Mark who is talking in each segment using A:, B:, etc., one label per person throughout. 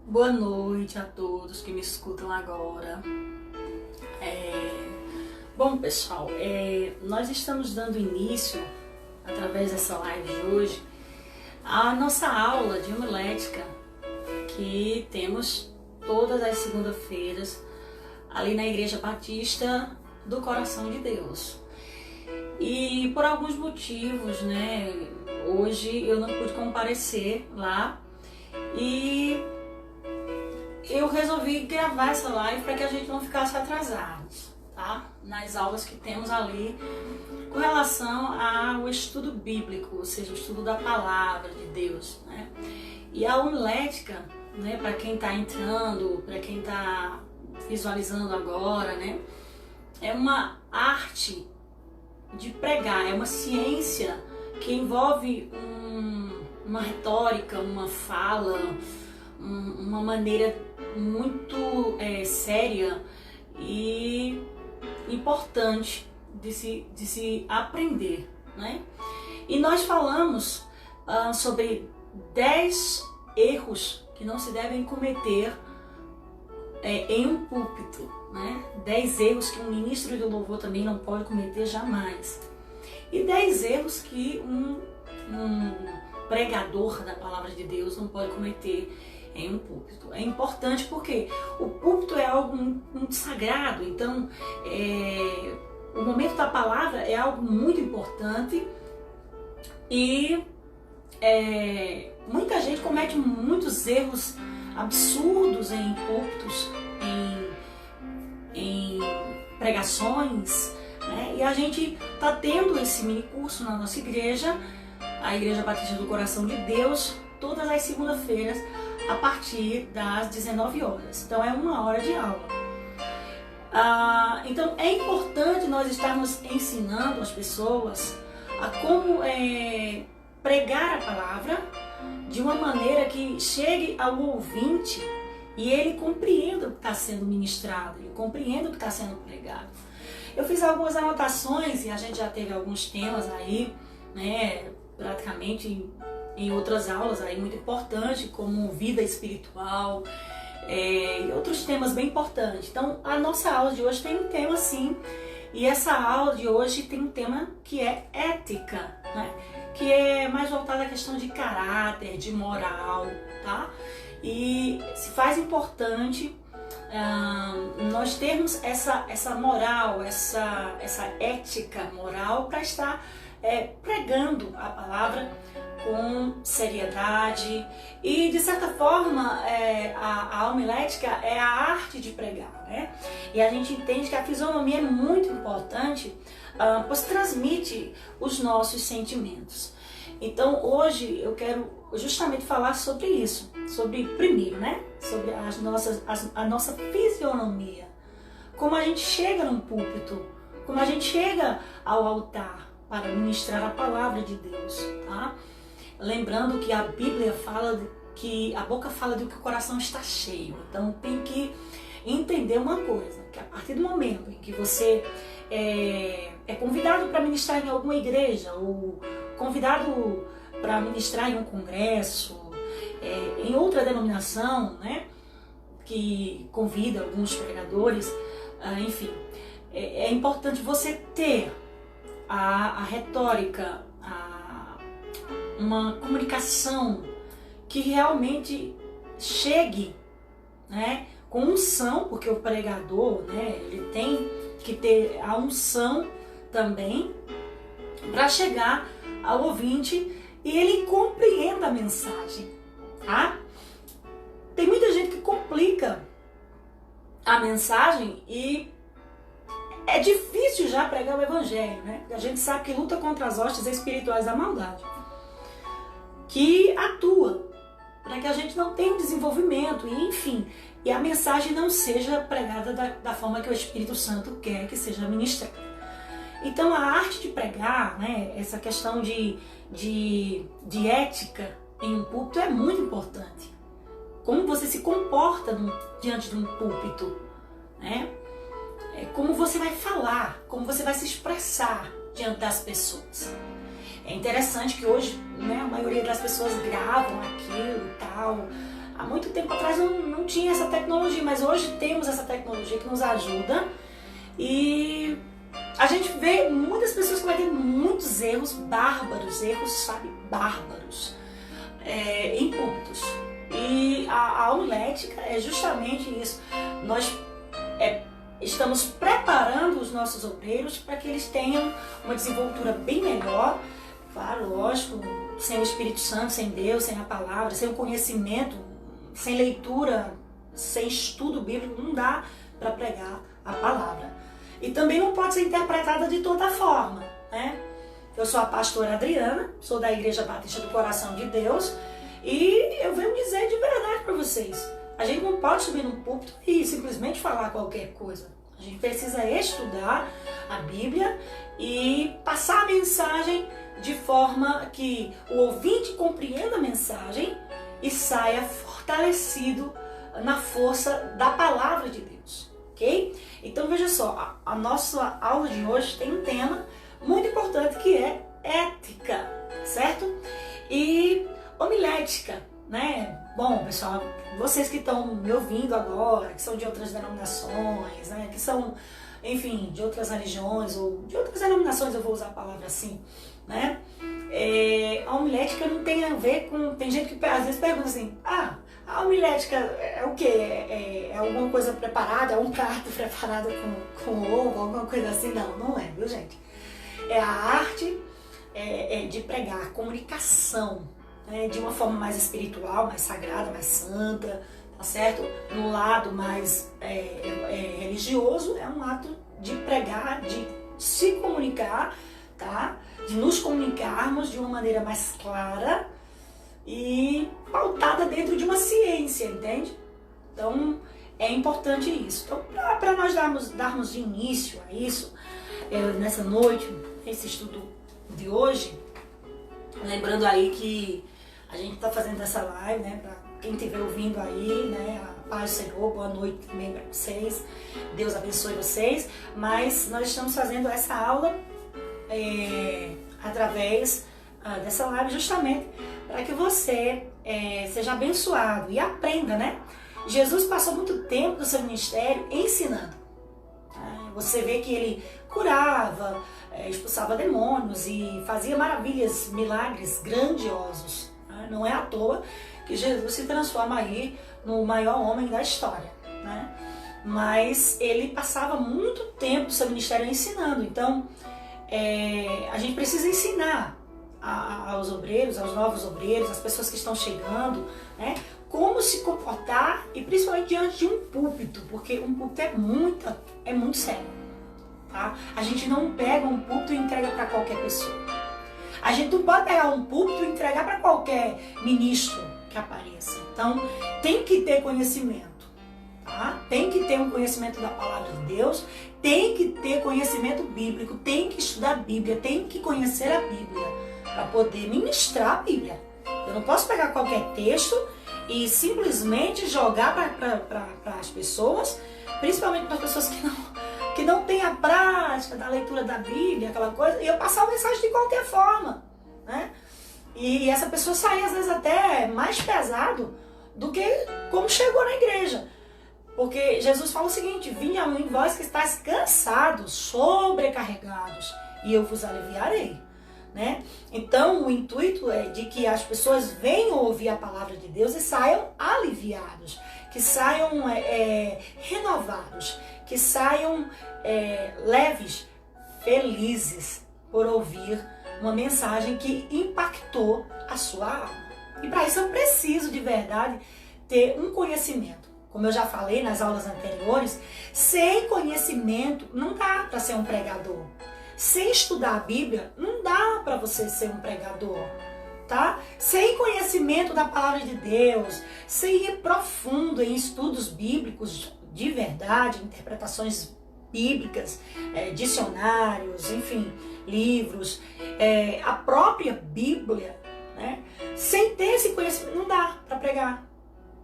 A: Boa noite a todos que me escutam agora. Bom, pessoal, nós estamos dando início, através dessa live de hoje, à nossa aula de homilética que temos todas as segundas-feiras ali na Igreja Batista do Coração de Deus. E por alguns motivos, hoje eu não pude comparecer lá e eu resolvi gravar essa live para que a gente não ficasse atrasados, tá? Nas aulas que temos ali com relação ao estudo bíblico, ou seja, o estudo da palavra de Deus, né? E a homilética, para quem está entrando, para quem está visualizando agora, é uma arte de pregar, é uma ciência que envolve uma retórica, uma fala, uma maneira muito séria e importante de se aprender, E nós falamos sobre 10 erros que não se devem cometer em um púlpito, 10 erros que um ministro de louvor também não pode cometer jamais. E 10 erros que um pregador da palavra de Deus não pode cometer em um púlpito. É importante porque o púlpito é algo muito sagrado, então o momento da palavra é algo muito importante e muita gente comete muitos erros absurdos em púlpitos, em pregações, e a gente está tendo esse mini curso na nossa igreja, a Igreja Batista do Coração de Deus, todas as segundas-feiras, a partir das 19 horas. Então é 1 hora de aula. Então é importante nós estarmos ensinando as pessoas a como pregar a palavra de uma maneira que chegue ao ouvinte e ele compreenda o que está sendo ministrado, ele compreenda o que está sendo pregado. Eu fiz algumas anotações e a gente já teve alguns temas aí, praticamente em outras aulas aí muito importantes, como vida espiritual e outros temas bem importantes. Então a nossa aula de hoje tem um tema sim, e essa aula de hoje tem um tema que é ética, que é mais voltada à questão de caráter, de moral, tá? E se faz importante nós termos essa moral, essa ética moral para estar pregando a palavra com seriedade e, de certa forma, a homilética é a arte de pregar, E a gente entende que a fisionomia é muito importante, pois transmite os nossos sentimentos. Então, hoje eu quero justamente falar sobre isso, sobre, primeiro, sobre a nossa fisionomia, como a gente chega num púlpito, como a gente chega ao altar para ministrar a palavra de Deus, tá? Lembrando que a Bíblia fala que a boca fala do que o coração está cheio. Então tem que entender uma coisa, que a partir do momento em que você é convidado para ministrar em alguma igreja, ou convidado para ministrar em um congresso, em outra denominação, que convida alguns pregadores, enfim, é importante você ter a retórica, uma comunicação que realmente chegue, com unção, porque o pregador, ele tem que ter a unção também para chegar ao ouvinte e ele compreenda a mensagem, tá? Tem muita gente que complica a mensagem e é difícil já pregar o evangelho, Porque a gente sabe que luta contra as hostes espirituais da maldade, que atua para que a gente não tenha um desenvolvimento e a mensagem não seja pregada da forma que o Espírito Santo quer que seja ministrada. Então a arte de pregar, essa questão de ética em um púlpito é muito importante. Como você se comporta diante de um púlpito, como você vai falar, como você vai se expressar diante das pessoas. É interessante que hoje, a maioria das pessoas gravam aquilo e tal, Há muito tempo atrás não tinha essa tecnologia, mas hoje temos essa tecnologia que nos ajuda e a gente vê muitas pessoas cometendo muitos erros bárbaros, bárbaros, em púlpitos. E a homilética é justamente isso. Nós estamos preparando os nossos obreiros para que eles tenham uma desenvoltura bem melhor, claro, lógico, sem o Espírito Santo, sem Deus, sem a palavra, sem o conhecimento, sem leitura, sem estudo bíblico, não dá para pregar a palavra. E também não pode ser interpretada de toda forma, né? Eu sou a pastora Adriana, sou da Igreja Batista do Coração de Deus e eu venho dizer de verdade para vocês. A gente não pode subir num púlpito e simplesmente falar qualquer coisa. A gente precisa estudar a Bíblia e passar a mensagem de forma que o ouvinte compreenda a mensagem e saia fortalecido na força da palavra de Deus, ok? Então veja só, a nossa aula de hoje tem um tema muito importante que é ética, certo? E homilética, né? Bom, pessoal, vocês que estão me ouvindo agora, que são de outras denominações, né? Que são, enfim, de outras religiões ou de outras denominações, eu vou usar a palavra assim, né? A homilética não tem a ver com... Tem gente que às vezes pergunta assim, a homilética é o quê? É alguma coisa preparada? É um prato preparado com ovo, alguma coisa assim? Não é, viu, gente? É a arte de pregar, a comunicação, né, de uma forma mais espiritual, mais sagrada, mais santa, tá certo? No lado mais religioso, é um ato de pregar, de se comunicar, tá? De nos comunicarmos de uma maneira mais clara e pautada dentro de uma ciência, entende? Então, é importante isso. Então, para nós darmos início a isso, nessa noite, esse estudo de hoje, lembrando aí que a gente está fazendo essa live, né, para quem estiver ouvindo aí, né, a paz do Senhor, boa noite também para vocês, Deus abençoe vocês, mas nós estamos fazendo essa aula através dessa live justamente para que você seja abençoado e aprenda, né? Jesus passou muito tempo do seu ministério ensinando. Você vê que ele curava, expulsava demônios e fazia maravilhas, milagres grandiosos. Não é à toa que Jesus se transforma aí no maior homem da história, né? Mas ele passava muito tempo do seu ministério ensinando. Então, a gente precisa ensinar aos obreiros, aos novos obreiros, às pessoas que estão chegando, né, como se comportar e principalmente diante de um púlpito, porque um púlpito é muito sério, tá? A gente não pega um púlpito e entrega para qualquer pessoa. A gente não pode pegar um púlpito e entregar para qualquer ministro que apareça. Então, tem que ter conhecimento, tá? Tem que ter um conhecimento da palavra de Deus, tem que ter conhecimento bíblico, tem que estudar a Bíblia, tem que conhecer a Bíblia para poder ministrar a Bíblia. Eu não posso pegar qualquer texto e simplesmente jogar para as pessoas, principalmente para as pessoas que não têm a prática da leitura da Bíblia, aquela coisa, e eu passar a mensagem de qualquer forma, né? E essa pessoa sair às vezes até mais pesado do que como chegou na igreja. Porque Jesus fala o seguinte: vinde a mim vós que estáis cansados, sobrecarregados, e eu vos aliviarei. Né? Então o intuito é de que as pessoas venham ouvir a palavra de Deus e saiam aliviados, que saiam renovados, que saiam leves, felizes por ouvir uma mensagem que impactou a sua alma. E para isso eu preciso de verdade ter um conhecimento. Como eu já falei nas aulas anteriores, sem conhecimento não dá para ser um pregador. Sem estudar a Bíblia, não dá para você ser um pregador, tá? Sem conhecimento da palavra de Deus, sem ir profundo em estudos bíblicos de verdade, interpretações bíblicas, dicionários, enfim, livros, a própria Bíblia, né? Sem ter esse conhecimento, não dá para pregar.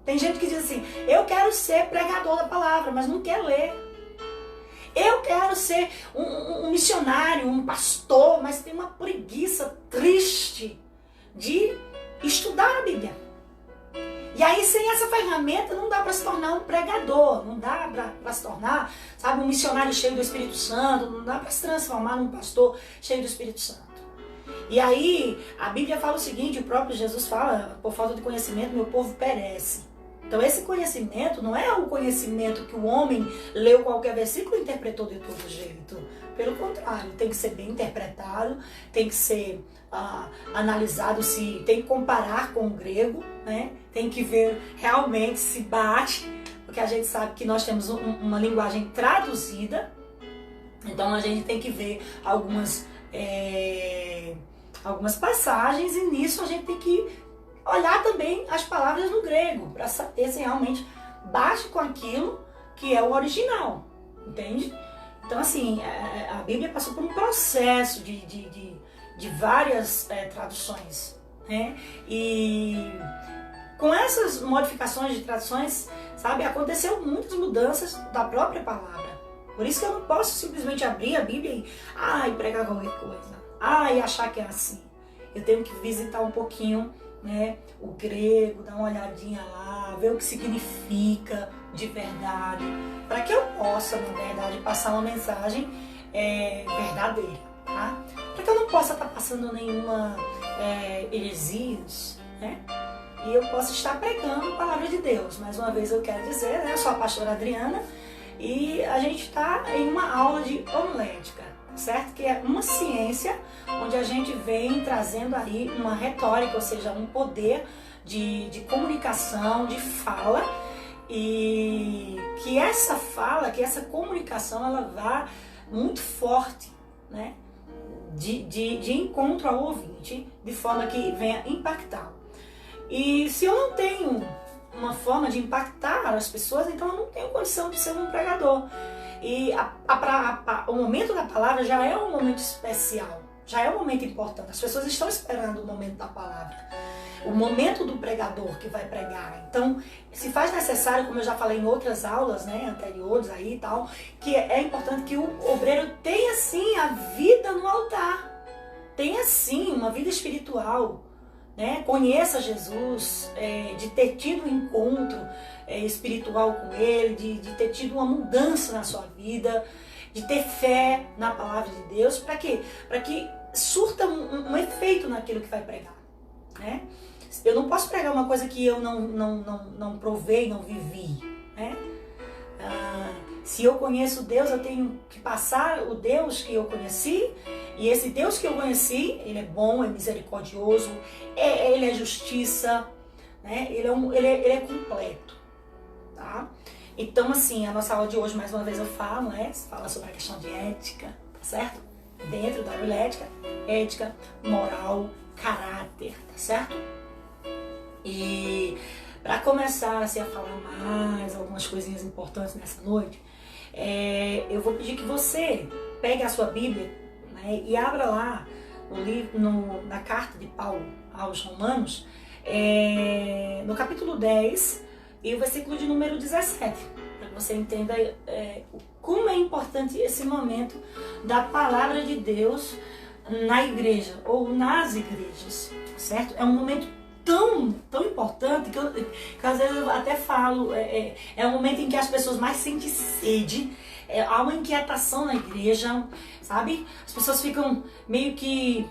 A: Tem gente que diz assim: eu quero ser pregador da palavra, mas não quer ler. Eu quero ser um missionário, um pastor, mas tem uma preguiça triste de estudar a Bíblia. E aí, sem essa ferramenta, não dá para se tornar um pregador, não dá para se tornar, sabe, um missionário cheio do Espírito Santo, não dá para se transformar num pastor cheio do Espírito Santo. E aí, a Bíblia fala o seguinte, o próprio Jesus fala, por falta de conhecimento, meu povo perece. Então, esse conhecimento não é o conhecimento que o homem leu qualquer versículo e interpretou de todo jeito. Pelo contrário, tem que ser bem interpretado, tem que ser analisado, tem que comparar com o grego, né? Tem que ver realmente se bate, porque a gente sabe que nós temos uma linguagem traduzida, então a gente tem que ver algumas passagens, e nisso a gente tem que olhar também as palavras no grego, para saber se realmente bate com aquilo que é o original, entende? Então, assim, a Bíblia passou por um processo de várias traduções, né? E com essas modificações de traduções, sabe, aconteceu muitas mudanças da própria palavra. Por isso que eu não posso simplesmente abrir a Bíblia e pregar qualquer coisa, e achar que é assim. Eu tenho que visitar um pouquinho, né, o grego, dar uma olhadinha lá, ver o que significa de verdade, para que eu possa, na verdade, passar uma mensagem verdadeira, tá? Para que eu não possa estar passando nenhuma heresias, né? E eu possa estar pregando a palavra de Deus. Mais uma vez eu quero dizer, né, eu sou a pastora Adriana e a gente está em uma aula de homilética, certo? Que é uma ciência onde a gente vem trazendo aí uma retórica, ou seja, um poder de comunicação, de fala, e que essa fala, que essa comunicação, ela vá muito forte, né? De encontro ao ouvinte, de forma que venha impactá-lo. E se eu não tenho uma forma de impactar as pessoas, então eu não tenho condição de ser um pregador. E o momento da palavra já é um momento especial, já é um momento importante. As pessoas estão esperando o momento da palavra, o momento do pregador que vai pregar. Então, se faz necessário, como eu já falei em outras aulas, né, anteriores aí e tal, que é importante que o obreiro tenha sim a vida no altar, tenha sim uma vida espiritual, né? Conheça Jesus, de ter tido um encontro espiritual com Ele, de ter tido uma mudança na sua vida, de ter fé na palavra de Deus, para quê? Para que surta um efeito naquilo que vai pregar, né? Eu não posso pregar uma coisa que eu não provei, não vivi, né? Se eu conheço Deus, eu tenho que passar o Deus que eu conheci, e esse Deus que eu conheci, Ele é bom, é misericordioso, Ele é justiça, né? Ele é completo, tá? Então, assim, a nossa aula de hoje, mais uma vez eu falo, né? Fala sobre a questão de ética, tá certo? Dentro da homilética, ética, moral, caráter, tá certo? E para começar assim, a falar mais algumas coisinhas importantes nessa noite, eu vou pedir que você pegue a sua Bíblia, né, e abra lá no livro, na carta de Paulo aos Romanos, no capítulo 10 e o versículo de número 17, para que você entenda como é importante esse momento da palavra de Deus na igreja ou nas igrejas, certo? É um momento tão importante que às vezes eu até falo, é um momento em que as pessoas mais sentem sede, há uma inquietação na igreja, sabe? As pessoas ficam meio que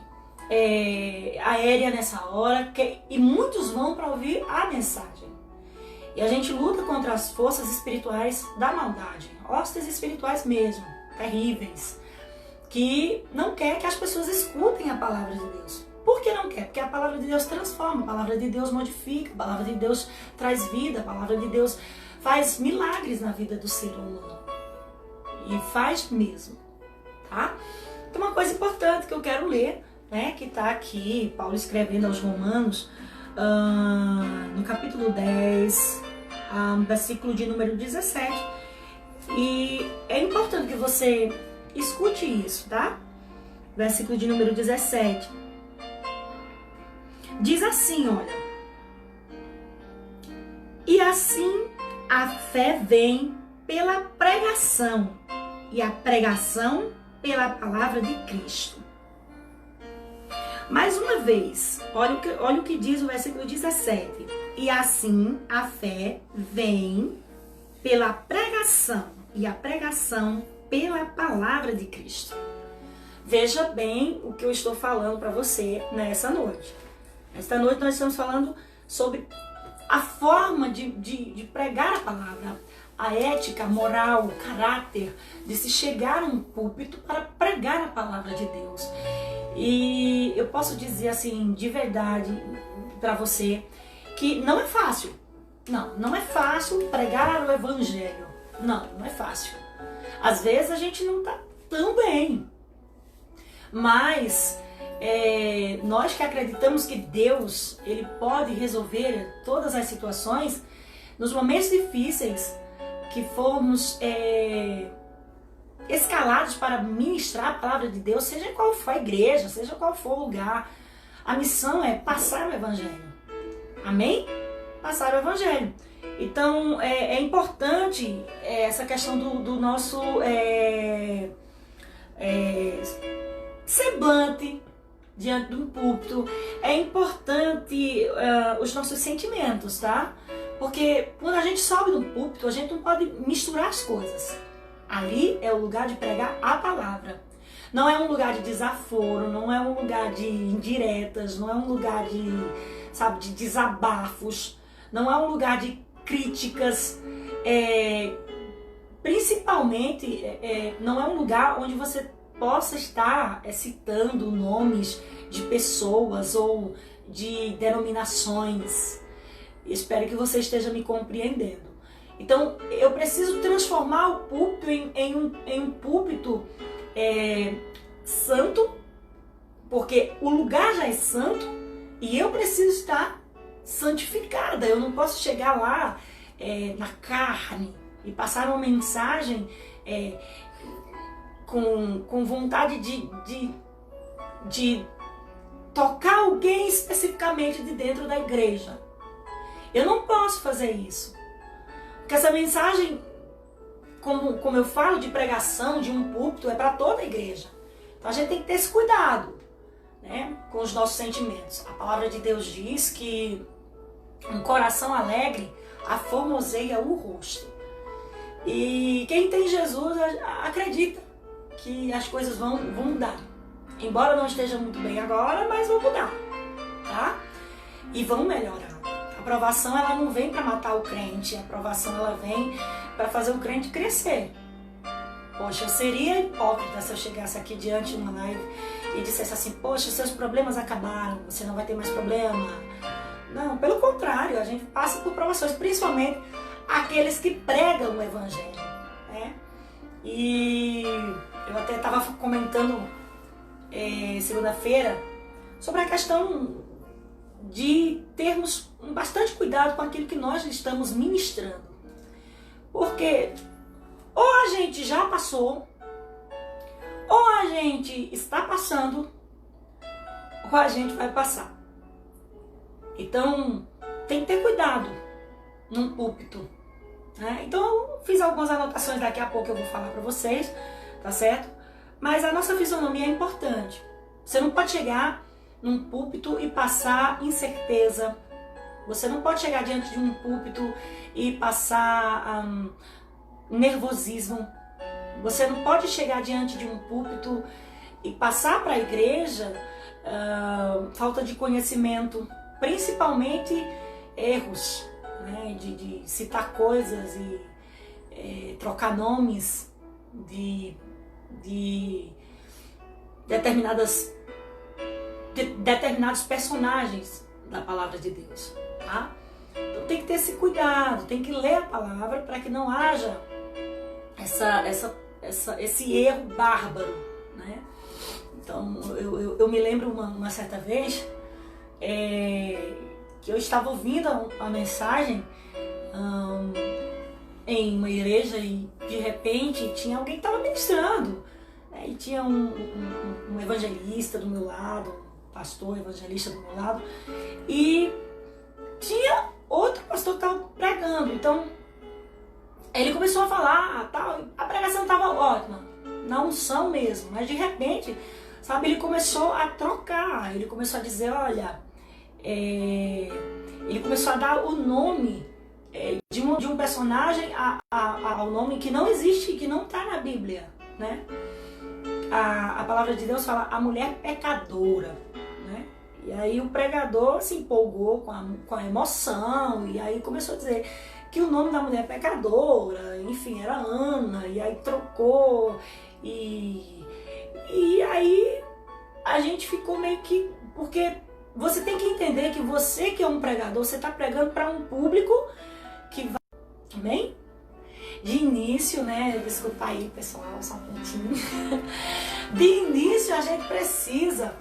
A: aérea nessa hora, e muitos vão para ouvir a mensagem. E a gente luta contra as forças espirituais da maldade, hostes espirituais mesmo, terríveis, que não quer que as pessoas escutem a palavra de Deus. Por que não quer? Porque a palavra de Deus transforma, a palavra de Deus modifica, a palavra de Deus traz vida, a palavra de Deus faz milagres na vida do ser humano. E faz mesmo, tá? Então uma coisa importante que eu quero ler, né, que está aqui, Paulo escrevendo aos Romanos, no capítulo 10, versículo de número 17. E é importante que você escute isso, tá? Versículo de número 17. Diz assim, olha: e assim a fé vem pela pregação, e a pregação pela palavra de Cristo. Mais uma vez, olha o que diz o versículo 17. E assim a fé vem pela pregação, e a pregação pela palavra de Cristo. Veja bem o que eu estou falando para você nessa noite. Esta noite nós estamos falando sobre a forma de pregar a palavra, a ética, a moral, o caráter de se chegar a um púlpito para pregar a palavra de Deus. E eu posso dizer assim, de verdade, para você, que não é fácil. Não é fácil pregar o evangelho. Não é fácil. Às vezes a gente não está tão bem. Mas nós que acreditamos que Deus, Ele pode resolver todas as situações, nos momentos difíceis que formos escalados para ministrar a palavra de Deus, seja qual for a igreja, seja qual for o lugar, a missão é passar o evangelho. Amém? Passar o evangelho. Então é importante essa questão do nosso semblante diante de um púlpito. É importante os nossos sentimentos, tá? Porque quando a gente sobe no púlpito, a gente não pode misturar as coisas. Ali é o lugar de pregar a palavra. Não é um lugar de desaforo, não é um lugar de indiretas, não é um lugar de desabafos, não é um lugar de críticas. Principalmente, não é um lugar onde você possa estar citando nomes de pessoas ou de denominações. Espero que você esteja me compreendendo. Então, eu preciso transformar o púlpito em um púlpito santo, porque o lugar já é santo e eu preciso estar santificada. Eu não posso chegar lá na carne e passar uma mensagem com vontade de tocar alguém especificamente de dentro da igreja. Eu não posso fazer isso. Porque essa mensagem, como eu falo, de pregação, de um púlpito, é para toda a igreja. Então a gente tem que ter esse cuidado, né, com os nossos sentimentos. A palavra de Deus diz que um coração alegre aformoseia o rosto. E quem tem Jesus acredita que as coisas vão mudar. Embora não esteja muito bem agora, mas vão mudar, tá? E vão melhorar. A aprovação, ela não vem para matar o crente, a aprovação, ela vem para fazer o crente crescer. Poxa, eu seria hipócrita se eu chegasse aqui diante de uma live e dissesse assim: poxa, seus problemas acabaram, você não vai ter mais problema. Não, pelo contrário, a gente passa por provações, principalmente aqueles que pregam o evangelho, né? E eu até estava comentando segunda-feira sobre a questão de termos bastante cuidado com aquilo que nós estamos ministrando. Porque ou a gente já passou, ou a gente está passando, ou a gente vai passar. Então, tem que ter cuidado num púlpito, né? Então, eu fiz algumas anotações, daqui a pouco eu vou falar para vocês, tá certo? Mas a nossa fisionomia é importante. Você não pode chegar num púlpito e passar incerteza. Você não pode chegar diante de um púlpito e passar nervosismo. Você não pode chegar diante de um púlpito e passar para a igreja falta de conhecimento, principalmente erros, né? De citar coisas e trocar nomes de determinados personagens da palavra de Deus, tá? Então tem que ter esse cuidado, tem que ler a palavra para que não haja esse erro bárbaro, né? Então eu me lembro uma certa vez que eu estava ouvindo a mensagem em uma igreja e de repente tinha alguém que estava ministrando, né? E tinha um evangelista do meu lado, um pastor evangelista do meu lado, e tinha outro pastor que estava pregando. Então ele começou a falar, a pregação estava ótima, na unção mesmo, mas de repente, sabe? Ele começou a trocar, ele começou a dizer, olha, ele começou a dar o nome de um personagem ao nome que não existe, que não está na Bíblia, né? A palavra de Deus fala a mulher pecadora, né? E aí o pregador se empolgou com a emoção, e aí começou a dizer que o nome da mulher pecadora, enfim, era Ana, e aí trocou, e aí a gente ficou meio que... Porque você tem que entender que você que é um pregador, você está pregando para um público que vai... Amém? De início, né? Desculpa aí, pessoal, só um minutinho. De início, a gente precisa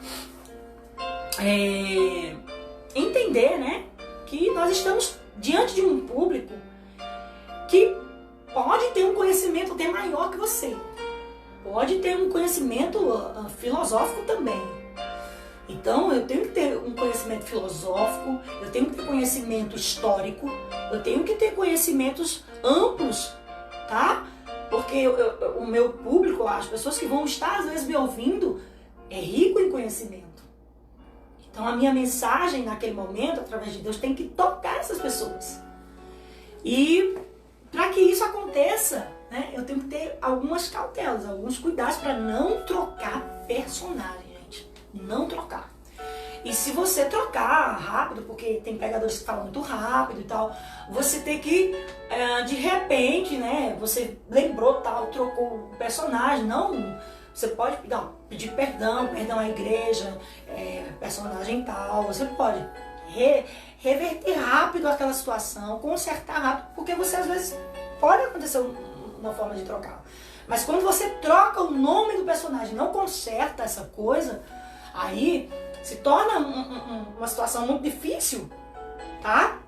A: entender, né? Que nós estamos diante de um público que pode ter um conhecimento até maior que você. Pode ter um conhecimento filosófico também. Então, eu tenho que ter um conhecimento filosófico, eu tenho que ter conhecimento histórico, eu tenho que ter conhecimentos amplos, tá? Porque o meu público, as pessoas que vão estar às vezes me ouvindo, é rico em conhecimento. Então, a minha mensagem naquele momento, através de Deus, tem que tocar essas pessoas. E para que isso aconteça, né, eu tenho que ter algumas cautelas, alguns cuidados para não trocar personagem, gente. Não trocar. E se você trocar rápido, porque tem pregadores que falam muito rápido e tal, você tem que, de repente, né, você lembrou tal, trocou o personagem, não, você pode pedir perdão à igreja, personagem tal, você pode reverter rápido aquela situação, consertar rápido, porque você às vezes pode acontecer uma forma de trocar. Mas quando você troca o nome do personagem, não conserta essa coisa, aí se torna uma situação muito difícil, tá?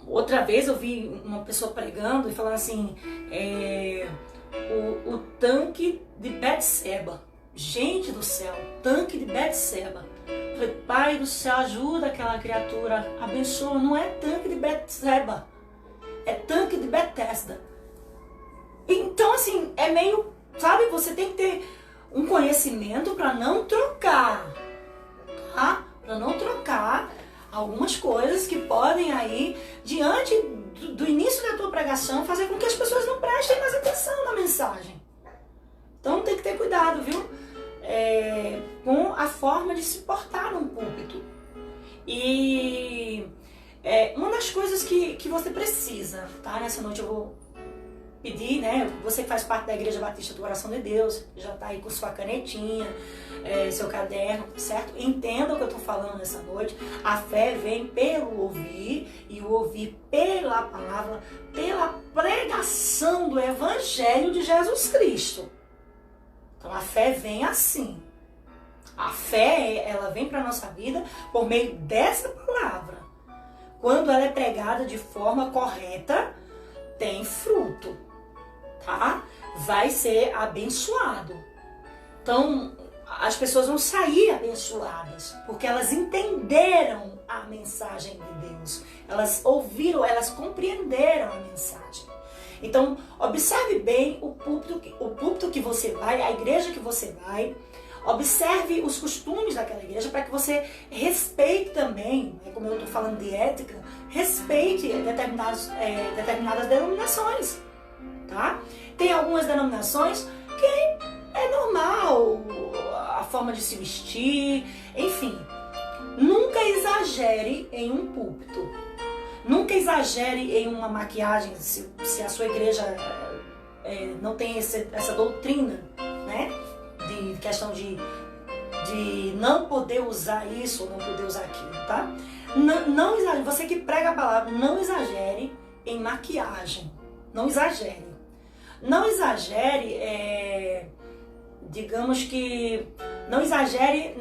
A: Outra vez eu vi uma pessoa pregando e falando assim, o tanque de Betseba. Gente do céu, tanque de Betseba. Eu falei, Pai do céu, ajuda aquela criatura, abençoa. Não é tanque de Betseba, é tanque de Betesda. Então assim, é meio, sabe, você tem que ter um conhecimento para não trocar, tá? Para não trocar algumas coisas que podem aí, diante do início da tua pregação, fazer com que as pessoas não prestem mais atenção na mensagem. Então tem que ter cuidado, viu? Com a forma de se portar num púlpito. E uma das coisas que você precisa, tá? Nessa noite eu vou pedir, né? Você que faz parte da Igreja Batista do Coração de Deus, já tá aí com sua canetinha, seu caderno, certo? Entenda o que eu tô falando nessa noite. A fé vem pelo ouvir, e o ouvir pela palavra, pela pregação do Evangelho de Jesus Cristo. Então a fé vem assim. A fé, ela vem para nossa vida por meio dessa palavra. Quando ela é pregada de forma correta, tem fruto, tá? Vai ser abençoado. Então, as pessoas vão sair abençoadas, porque elas entenderam a mensagem de Deus. Elas ouviram, elas compreenderam a mensagem. Então, observe bem o púlpito que você vai, a igreja que você vai. Observe os costumes daquela igreja para que você respeite também, como eu estou falando de ética, respeite determinadas denominações, tá? Tem algumas denominações que é normal, a forma de se vestir, enfim. Nunca exagere em um púlpito. Nunca exagere em uma maquiagem, se a sua igreja não tem essa doutrina, né? De questão de não poder usar isso ou não poder usar aquilo, tá? Não exagere, você que prega a palavra, não exagere em maquiagem. Não exagere. Não exagere, digamos que, não exagere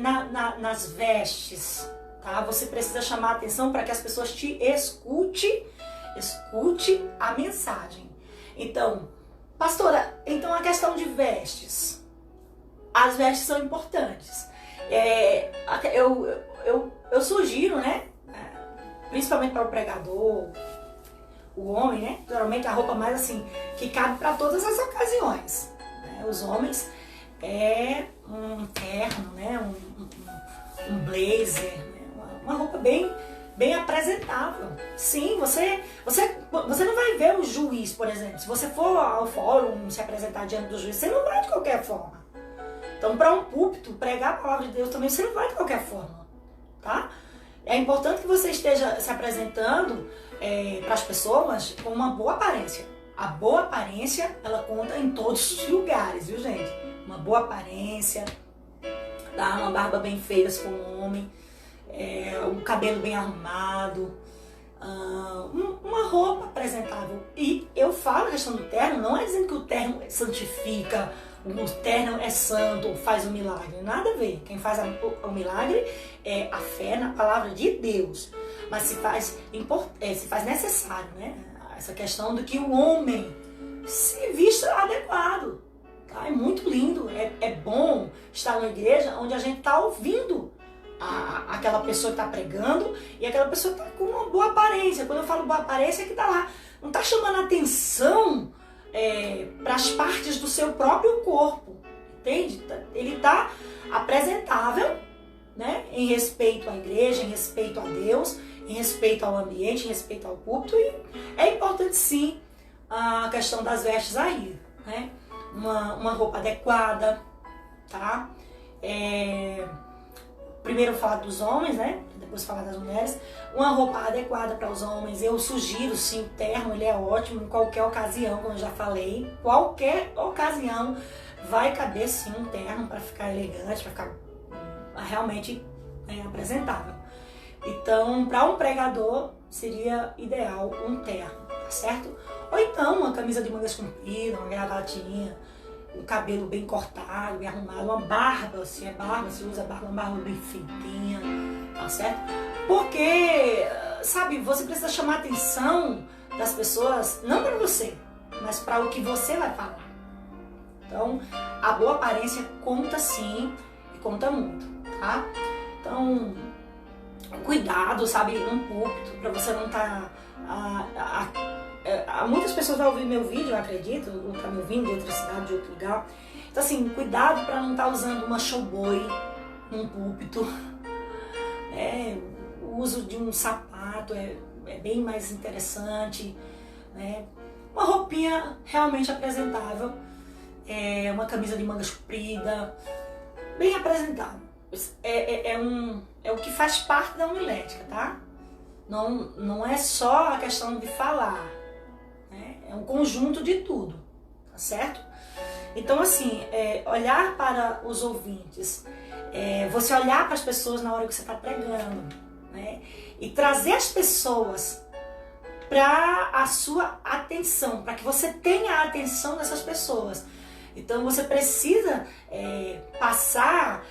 A: nas vestes, tá? Você precisa chamar a atenção para que as pessoas te escute a mensagem. Então, pastora, então a questão de vestes, as vestes são importantes. Eu sugiro, né, principalmente para o pregador, o homem, né, geralmente a roupa mais assim, que cabe para todas as ocasiões, né? Os homens, é um terno, né? Um blazer, né? Uma roupa bem apresentável. Sim, você não vai ver o juiz, por exemplo. Se você for ao fórum se apresentar diante do juiz, você não vai de qualquer forma. Então, para um púlpito, pregar a palavra de Deus também, você não vai de qualquer forma, tá? É importante que você esteja se apresentando para as pessoas com uma boa aparência. A boa aparência, ela conta em todos os lugares, viu, gente? Uma boa aparência, tá? Uma barba bem feita se for um homem, um cabelo bem arrumado, uma roupa apresentável. E eu falo a questão do terno, não é dizendo que o terno santifica, o terno é santo, faz o milagre, nada a ver. Quem faz o milagre é a fé na palavra de Deus. Mas se faz necessário, né? Essa questão de que o homem se vista adequado. Tá? É muito lindo, é bom estar na igreja onde a gente está ouvindo aquela pessoa que está pregando e aquela pessoa que está com uma boa aparência. Quando eu falo boa aparência, é que está lá, não está chamando atenção para as partes do seu próprio corpo, entende? Ele está apresentável, né? Em respeito à igreja, em respeito a Deus, em respeito ao ambiente, em respeito ao culto. E é importante sim a questão das vestes aí, né? Uma roupa adequada, tá? Primeiro falar dos homens, né? Depois falar das mulheres. Uma roupa adequada para os homens. Eu sugiro sim o terno, ele é ótimo em qualquer ocasião, como eu já falei. Qualquer ocasião vai caber sim um terno para ficar elegante, para ficar realmente apresentável. Então, para um pregador seria ideal um terno, tá certo? Ou então uma camisa de mangas compridas, uma gravatinha, um cabelo bem cortado, bem arrumado, uma barba, se é barba, se usa barba, uma barba bem feitinha, tá certo? Porque, sabe, você precisa chamar a atenção das pessoas, não para você, mas para o que você vai falar. Então, a boa aparência conta sim e conta muito, tá? Então, cuidado, sabe, num púlpito, para você não estar... muitas pessoas vão ouvir meu vídeo, eu acredito, ou tá me ouvindo de outra cidade, de outro lugar. Então assim, cuidado para não estar usando uma showboy num púlpito. O uso de um sapato é bem mais interessante, né? Uma roupinha realmente apresentável, uma camisa de mangas compridas, bem apresentável. É o que faz parte da homilética, tá? Não é só a questão de falar, né? É um conjunto de tudo, tá certo? Então assim, olhar para os ouvintes, você olhar para as pessoas na hora que você está pregando, né? E trazer as pessoas para a sua atenção, para que você tenha a atenção dessas pessoas. Então você precisa passar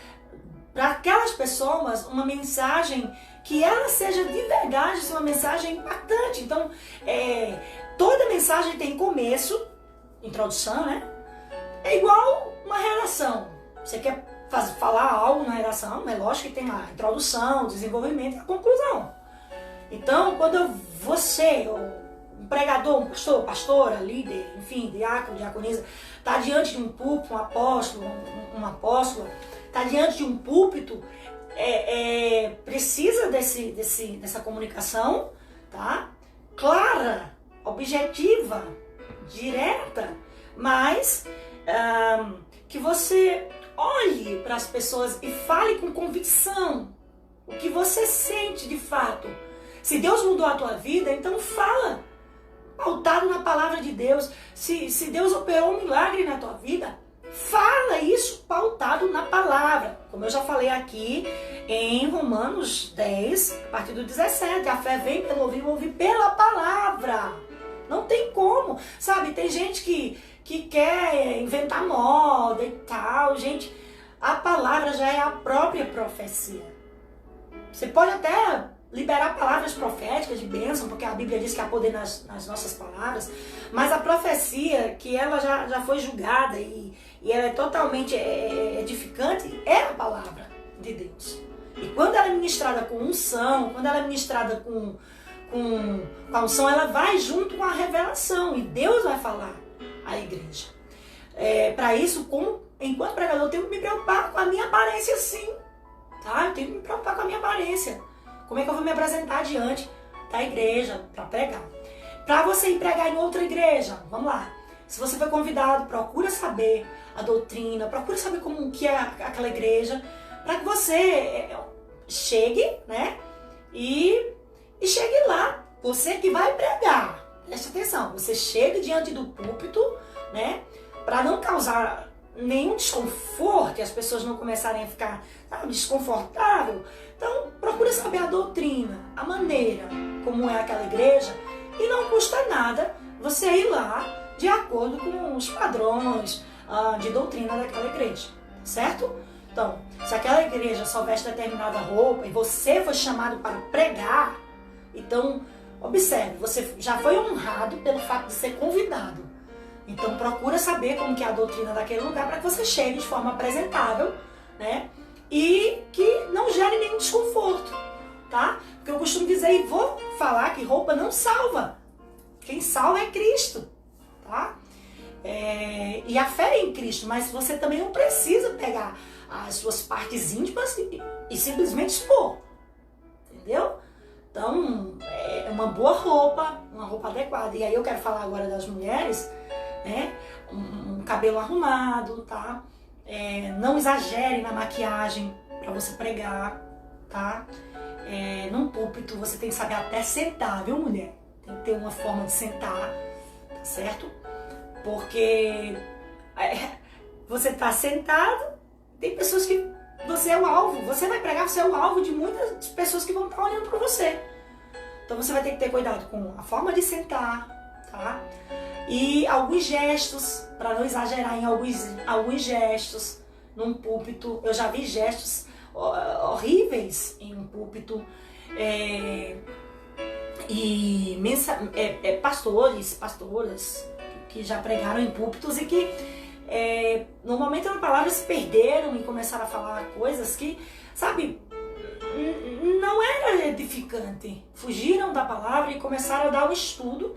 A: para aquelas pessoas uma mensagem que ela seja de verdade uma mensagem impactante. Então, toda mensagem tem começo, introdução, né? É igual uma redação. Você quer falar algo na redação, é lógico que tem lá a introdução, desenvolvimento e a conclusão. Então, quando você, um pregador, um pastor, pastora, líder, enfim, diácono, diaconisa, está diante de um púlpito, um apóstolo, uma apóstola, está diante de um púlpito, precisa dessa comunicação, tá? Clara, objetiva, direta, mas que você olhe para as pessoas e fale com convicção o que você sente de fato. Se Deus mudou a tua vida, então fala, pautado na palavra de Deus. Se Deus operou um milagre na tua vida, fala isso pautado na palavra. Como eu já falei aqui em Romanos 10, a partir do 17. A fé vem pelo ouvir pela palavra. Não tem como. Sabe, tem gente que quer inventar moda e tal. Gente, a palavra já é a própria profecia. Você pode até liberar palavras proféticas de bênção, porque a Bíblia diz que há poder nas nossas palavras, mas a profecia, que ela já foi julgada e ela é totalmente edificante, é a palavra de Deus. E quando ela é ministrada com unção, quando ela é ministrada com a unção, ela vai junto com a revelação, e Deus vai falar à igreja. Para isso, como enquanto pregador, eu tenho que me preocupar com a minha aparência sim, tá? Eu tenho que me preocupar com a minha aparência. Como é que eu vou me apresentar diante da igreja para pregar? Para você ir pregar em outra igreja, vamos lá. Se você foi convidado, procura saber a doutrina, procura saber como que é aquela igreja, para que você chegue, né? E chegue lá, você que vai pregar. Preste atenção, você chega diante do púlpito, né? Para não causar nenhum desconforto e as pessoas não começarem a ficar, sabe, desconfortável. Então, procura saber a doutrina, a maneira como é aquela igreja, e não custa nada você ir lá de acordo com os padrões de doutrina daquela igreja, certo? Então, se aquela igreja só veste determinada roupa e você foi chamado para pregar, então, observe, você já foi honrado pelo fato de ser convidado. Então, procura saber como que é a doutrina daquele lugar para que você chegue de forma apresentável, né? E que não gere nenhum desconforto, tá? Porque eu costumo dizer e vou falar que roupa não salva. Quem salva é Cristo, tá? E a fé é em Cristo, mas você também não precisa pegar as suas partes íntimas e simplesmente expor, entendeu? Então, é uma boa roupa, uma roupa adequada. E aí eu quero falar agora das mulheres, né? Um cabelo arrumado, tá? Não exagere na maquiagem para você pregar, tá? Num púlpito você tem que saber até sentar, viu, mulher? Tem que ter uma forma de sentar, tá certo? Porque você tá sentado, tem pessoas que você é o alvo, você vai pregar, você é o alvo de muitas pessoas que vão estar olhando para você. Então você vai ter que ter cuidado com a forma de sentar, tá? E alguns gestos, para não exagerar em alguns gestos num púlpito. Eu já vi gestos horríveis em um púlpito. Pastoras que já pregaram em púlpitos e que no momento da palavra se perderam e começaram a falar coisas que, sabe, não era edificante. Fugiram da palavra e começaram a dar um estudo,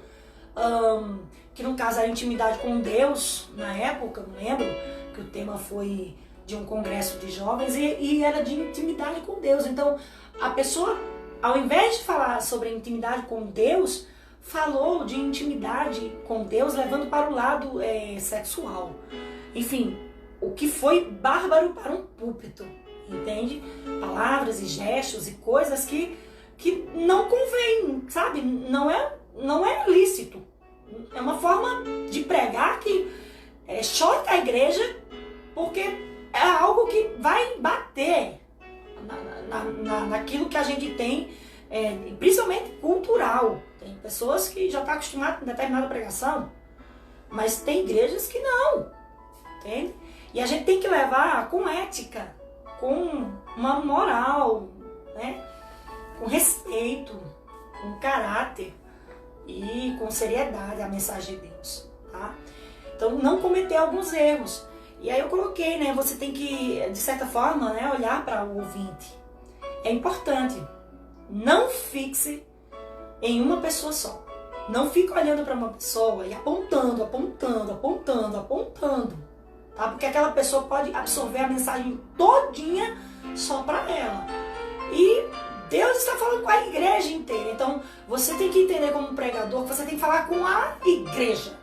A: que no caso era intimidade com Deus, na época, não lembro, que o tema foi de um congresso de jovens e era de intimidade com Deus. Então a pessoa, ao invés de falar sobre intimidade com Deus, falou de intimidade com Deus levando para o lado sexual. Enfim, o que foi bárbaro para um púlpito, entende? Palavras e gestos e coisas que não convém, sabe? Não é lícito. É uma forma de pregar que choca a igreja, porque é algo que vai bater naquilo que a gente tem, principalmente cultural. Tem pessoas que já estão acostumadas com determinada pregação, mas tem igrejas que não, entende? E a gente tem que levar com ética, com uma moral, né? Com respeito, com caráter e com seriedade a mensagem de Deus, tá? Então não cometer alguns erros. E aí eu coloquei, né? Você tem que, de certa forma, né, olhar para o ouvinte. É importante. Não fixe em uma pessoa só. Não fique olhando para uma pessoa e apontando, tá? Porque aquela pessoa pode absorver a mensagem todinha só para ela. E Deus está falando com a igreja inteira. Então você tem que entender como pregador que você tem que falar com a igreja.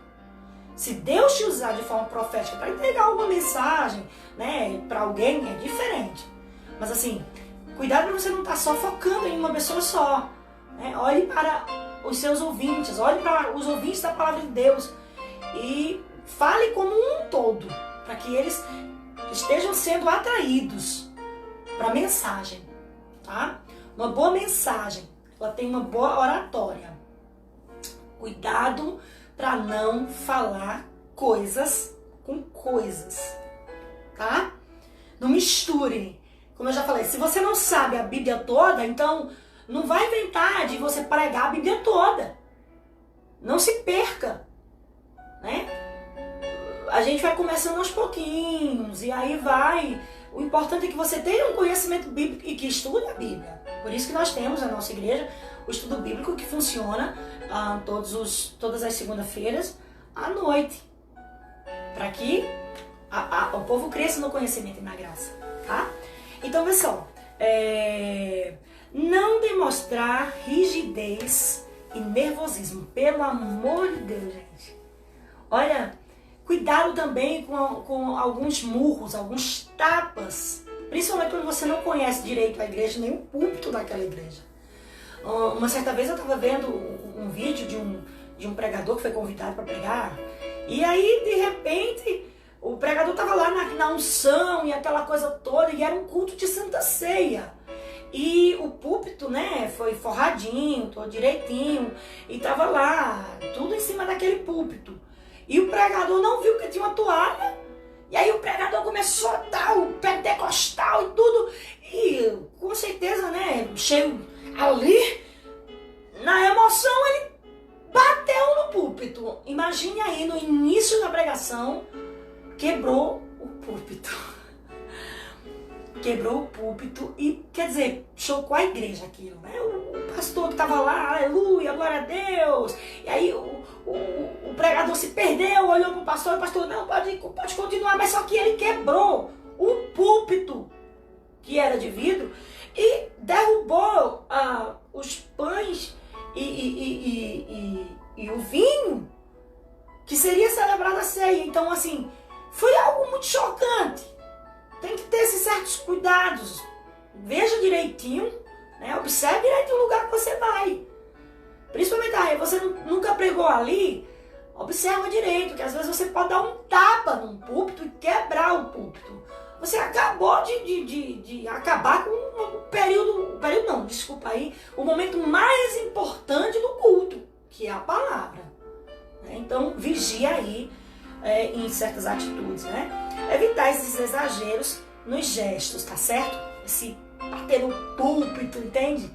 A: Se Deus te usar de forma profética para entregar alguma mensagem, né, para alguém, é diferente. Mas assim, cuidado para você não estar só focando em uma pessoa só. Né? Olhe para os seus ouvintes, olhe para os ouvintes da palavra de Deus e fale como um todo, para que eles estejam sendo atraídos para a mensagem, tá? Uma boa mensagem, ela tem uma boa oratória. Cuidado para não falar coisas com coisas, tá? Não misture. Como eu já falei, se você não sabe a Bíblia toda, então não vai inventar de você pregar a Bíblia toda. Não se perca, né? A gente vai começando aos pouquinhos e aí vai. O importante é que você tenha um conhecimento bíblico e que estude a Bíblia. Por isso que nós temos na nossa igreja o estudo bíblico que funciona todas as segundas-feiras à noite. Para que o povo cresça no conhecimento e na graça, tá? Então, pessoal, não demonstrar rigidez e nervosismo, pelo amor de Deus, gente. Olha, cuidado também com alguns murros, alguns tapas, principalmente quando você não conhece direito a igreja, nem o púlpito daquela igreja. Uma certa vez eu estava vendo um vídeo de um pregador que foi convidado para pregar, e aí, de repente, o pregador estava lá na unção e aquela coisa toda, e era um culto de Santa Ceia. E o púlpito, né, foi forradinho, todo direitinho, e estava lá, tudo em cima daquele púlpito. E o pregador não viu que tinha uma toalha, e aí o pregador começou a dar o pentecostal e tudo, e com certeza, né, cheio ali, na emoção, ele bateu no púlpito. Imagine aí, no início da pregação, quebrou o púlpito. Quebrou o púlpito e, quer dizer, chocou a igreja aquilo, né? O pastor que estava lá, aleluia, glória a Deus. E aí o pregador se perdeu, olhou para o pastor, não, pode continuar, mas só que ele quebrou o púlpito, que era de vidro, e derrubou os pães e o vinho que seria celebrado a ceia. Então, assim, foi algo muito chocante. Tem que ter esses certos cuidados. Veja direitinho, né? Observe direitinho o lugar que você vai. Principalmente aí, você nunca pregou ali, observa direito, que às vezes você pode dar um tapa num púlpito e quebrar o púlpito. Você acabou de acabar com o momento mais importante do culto, que é a palavra. Então, vigia aí em certas atitudes, né? Evitar esses exageros nos gestos, tá certo? Esse bater no púlpito, entende?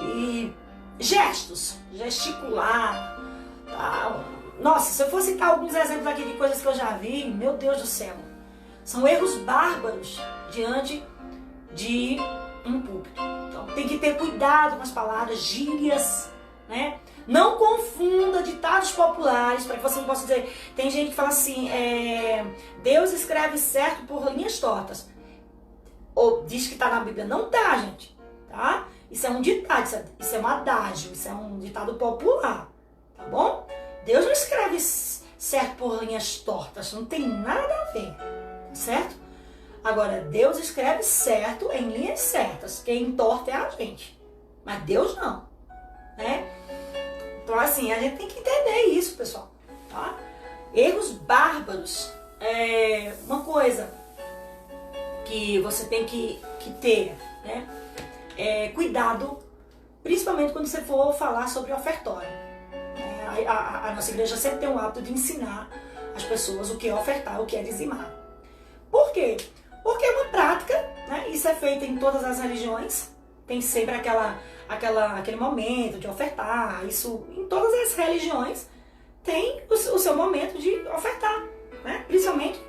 A: E gestos, gesticular, tá? Nossa, se eu for citar alguns exemplos aqui de coisas que eu já vi, meu Deus do céu, são erros bárbaros diante de um púlpito. Então, tem que ter cuidado com as palavras, gírias, né? Não confunda ditados populares, para que você não possa dizer... Tem gente que fala assim, Deus escreve certo por linhas tortas. Ou diz que está na Bíblia. Não tá, gente. Tá? Isso é um ditado, isso é um adágio, isso é um ditado popular. Tá bom? Deus não escreve certo por linhas tortas, não tem nada a ver. Certo? Agora, Deus escreve certo em linhas certas. Quem torta é a gente. Mas Deus não. Né? Então, assim, a gente tem que entender isso, pessoal, tá? Erros bárbaros é uma coisa que você tem que ter, né? Cuidado, principalmente quando você for falar sobre ofertório. A nossa igreja sempre tem o hábito de ensinar as pessoas o que é ofertar, o que é dizimar. Por quê? Porque é uma prática, né? Isso é feito em todas as religiões. Tem sempre aquele momento de ofertar. Isso em todas as religiões tem o seu momento de ofertar, né? Principalmente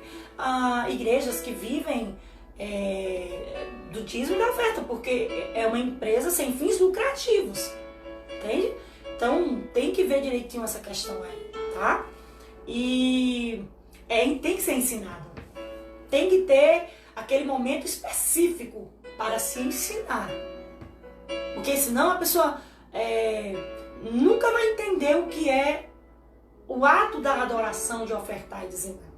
A: igrejas que vivem do dízimo e da oferta, porque é uma empresa sem fins lucrativos, entende? Então tem que ver direitinho essa questão aí, tá? E tem que ser ensinado. Tem que ter aquele momento específico para se ensinar. Porque senão a pessoa nunca vai entender o que é o ato da adoração de ofertar e dizimar.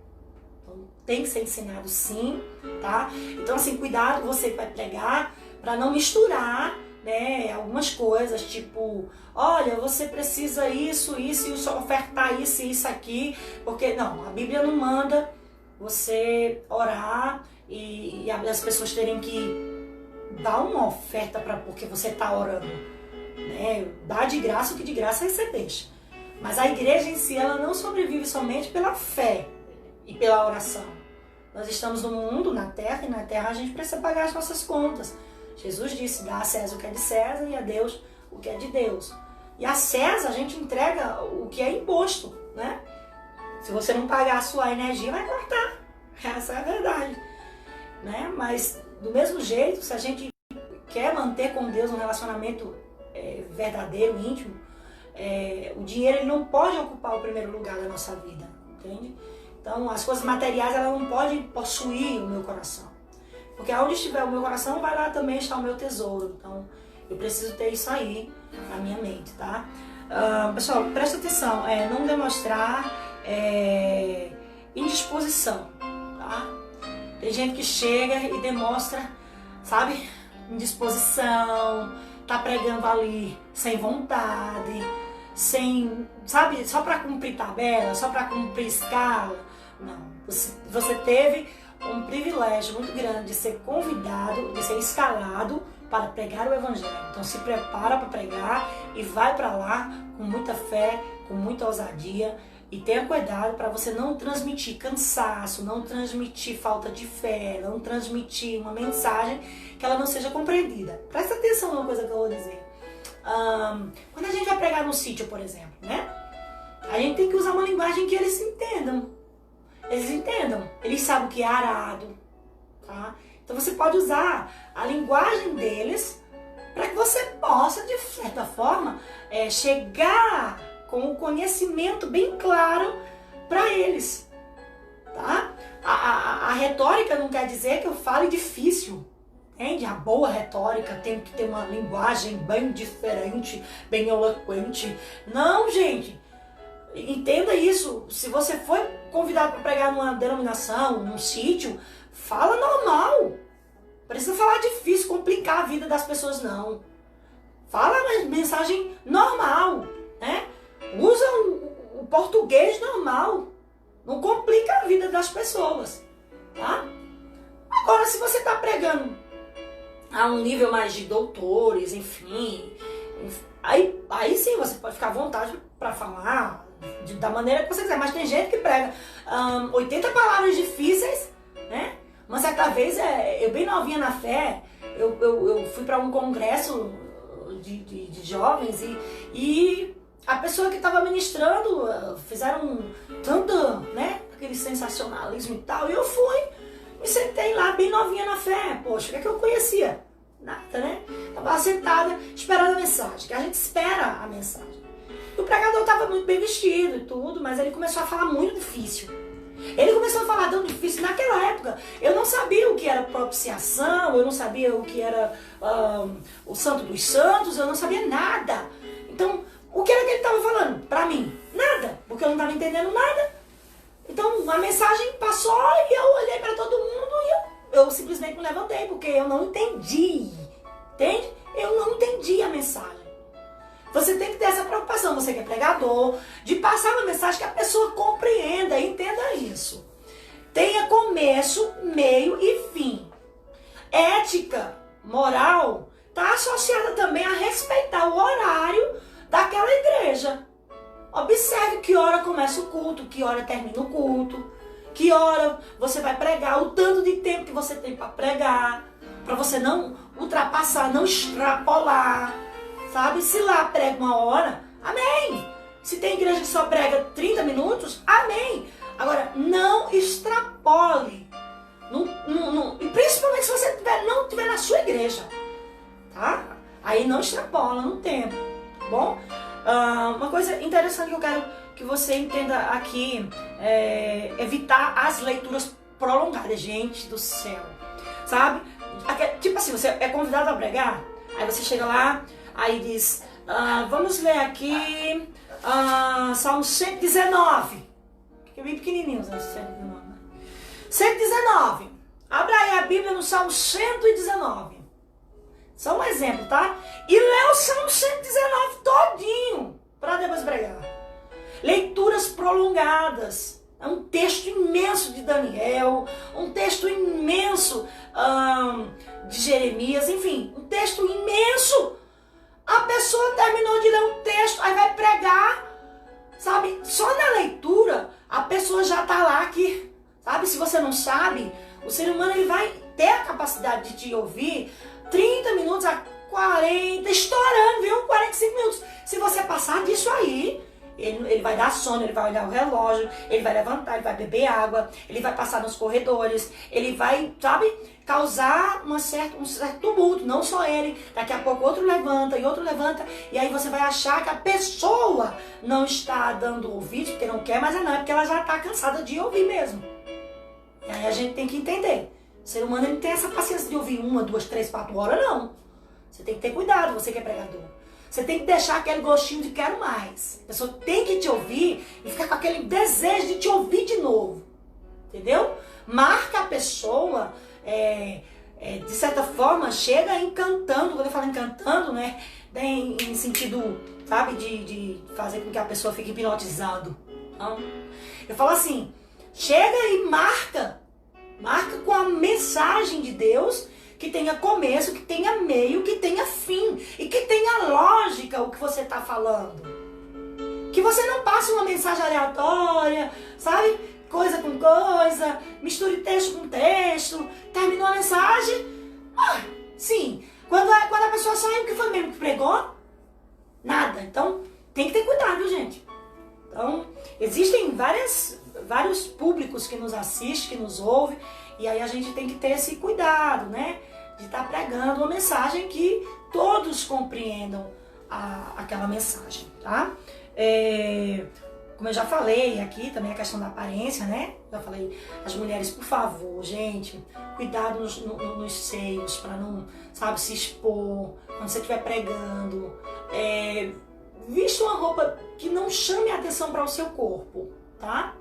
A: Então tem que ser ensinado sim, tá? Então assim, cuidado você vai pregar para não misturar, né, algumas coisas, tipo, olha, você precisa isso e só ofertar isso e isso aqui, porque não, a Bíblia não manda você orar e as pessoas terem que dar uma oferta porque você está orando, né? Dá de graça o que de graça recebeste. Mas a igreja em si, ela não sobrevive somente pela fé e pela oração. Nós estamos no mundo, na terra, e na terra a gente precisa pagar as nossas contas. Jesus disse, dá a César o que é de César e a Deus o que é de Deus. E a César a gente entrega o que é imposto, né? Se você não pagar a sua energia, vai cortar. Essa é a verdade, né? Mas do mesmo jeito, se a gente quer manter com Deus um relacionamento verdadeiro, íntimo, o dinheiro ele não pode ocupar o primeiro lugar da nossa vida, entende? Então, as coisas materiais, elas não podem possuir o meu coração. Porque onde estiver o meu coração, vai lá também estar o meu tesouro. Então, eu preciso ter isso aí na minha mente, tá? Pessoal, presta atenção. Não demonstrar indisposição, tá? Tem gente que chega e demonstra, sabe, indisposição, tá pregando ali sem vontade, sem, sabe, só para cumprir tabela, só para cumprir escala. Não, você teve um privilégio muito grande de ser convidado, de ser escalado para pregar o Evangelho. Então se prepara para pregar e vai para lá com muita fé, com muita ousadia. E tenha cuidado para você não transmitir cansaço, não transmitir falta de fé, não transmitir uma mensagem que ela não seja compreendida. Presta atenção numa coisa que eu vou dizer. Quando a gente vai pregar no sítio, por exemplo, né? A gente tem que usar uma linguagem que eles entendam. Eles entendam. Eles sabem o que é arado, tá? Então você pode usar a linguagem deles para que você possa, de certa forma, chegar com o conhecimento bem claro para eles, tá? A retórica não quer dizer que eu fale difícil, entende? A boa retórica tem que ter uma linguagem bem diferente, bem eloquente. Não, gente, entenda isso. Se você foi convidado para pregar numa denominação, num sítio, fala normal. Precisa falar difícil, complicar a vida das pessoas, não. Fala uma mensagem normal, né? Usa o português normal. Não complica a vida das pessoas, tá? Agora, se você está pregando a um nível mais de doutores, enfim, aí sim você pode ficar à vontade para falar da maneira que você quiser. Mas tem gente que prega 80 palavras difíceis, né? Uma certa vez, eu bem novinha na fé, eu fui para um congresso de jovens e a pessoa que estava ministrando, fizeram tanto, né, aquele sensacionalismo e tal, e eu fui, me sentei lá bem novinha na fé. Poxa, o que é que eu conhecia? Nada, né? Estava sentada esperando a mensagem, que a gente espera a mensagem. O pregador estava muito bem vestido e tudo, mas ele começou a falar muito difícil. Ele começou a falar tão difícil. Naquela época, eu não sabia o que era propiciação, eu não sabia o que era o Santo dos Santos, eu não sabia nada. Então, o que era que ele estava falando? Para mim, nada, porque eu não estava entendendo nada. Então, a mensagem passou e eu olhei para todo mundo e eu simplesmente me levantei, porque eu não entendi. Entende? Eu não entendi a mensagem. Você tem que ter essa preocupação, você que é pregador, de passar uma mensagem que a pessoa compreenda, entenda isso. Tenha começo, meio e fim. Ética, moral, está associada também a respeitar o horário daquela igreja. Observe que hora começa o culto, que hora termina o culto, que hora você vai pregar, o tanto de tempo que você tem para pregar, para você não ultrapassar, não extrapolar. Sabe? Se lá prega 1 hora, amém. Se tem igreja que só prega 30 minutos, amém. Agora, não extrapole. E principalmente se você não estiver na sua igreja. Tá? Aí não extrapola no tempo. Tá bom? Uma coisa interessante que eu quero que você entenda aqui é evitar as leituras prolongadas. Gente do céu. Sabe? Tipo assim, você é convidado a pregar, aí você chega lá, aí diz, vamos ler aqui Salmo 119. Que é bem pequenininho, 119. 119. Abra aí a Bíblia no Salmo 119. Só um exemplo, tá? E lê o Salmo 119 todinho, para depois pregar. Leituras prolongadas. É um texto imenso de Daniel, um texto imenso de Jeremias, enfim, um texto imenso. A pessoa terminou de ler um texto, aí vai pregar, sabe? Só na leitura, a pessoa já está lá que, sabe? Se você não sabe, o ser humano ele vai ter a capacidade de te ouvir 30 minutos a 40, estourando, viu? 45 minutos. Se você passar disso aí, ele vai dar sono, ele vai olhar o relógio, ele vai levantar, ele vai beber água, ele vai passar nos corredores, ele vai, sabe, causar um certo tumulto, não só ele. Daqui a pouco outro levanta e outro levanta, e aí você vai achar que a pessoa não está dando ouvido, porque não quer, mas não, é porque ela já está cansada de ouvir mesmo. E aí a gente tem que entender. O ser humano ele não tem essa paciência de ouvir 1, 2, 3, 4 horas, não. Você tem que ter cuidado, você que é pregador. Você tem que deixar aquele gostinho de quero mais. A pessoa tem que te ouvir e ficar com aquele desejo de te ouvir de novo. Entendeu? Marca a pessoa, de certa forma, chega encantando. Quando eu falo encantando, né? Em sentido, sabe, de fazer com que a pessoa fique hipnotizado. Então, eu falo assim, chega e marca. Marca com a mensagem de Deus, que tenha começo, que tenha meio, que tenha fim. E que tenha lógica o que você está falando. Que você não passe uma mensagem aleatória, sabe? Coisa com coisa, misture texto com texto, terminou a mensagem. Sim, quando a pessoa saiu, o que foi mesmo que pregou? Nada. Então, tem que ter cuidado, viu, gente? Então, existem vários públicos que nos assistem, que nos ouvem, e aí a gente tem que ter esse cuidado, né? De estar pregando uma mensagem que todos compreendam aquela mensagem, tá? Como eu já falei aqui, também a questão da aparência, né? Já falei, as mulheres, por favor, gente, cuidado nos seios, para não, sabe, se expor, quando você estiver pregando. Vista uma roupa que não chame a atenção para o seu corpo, tá?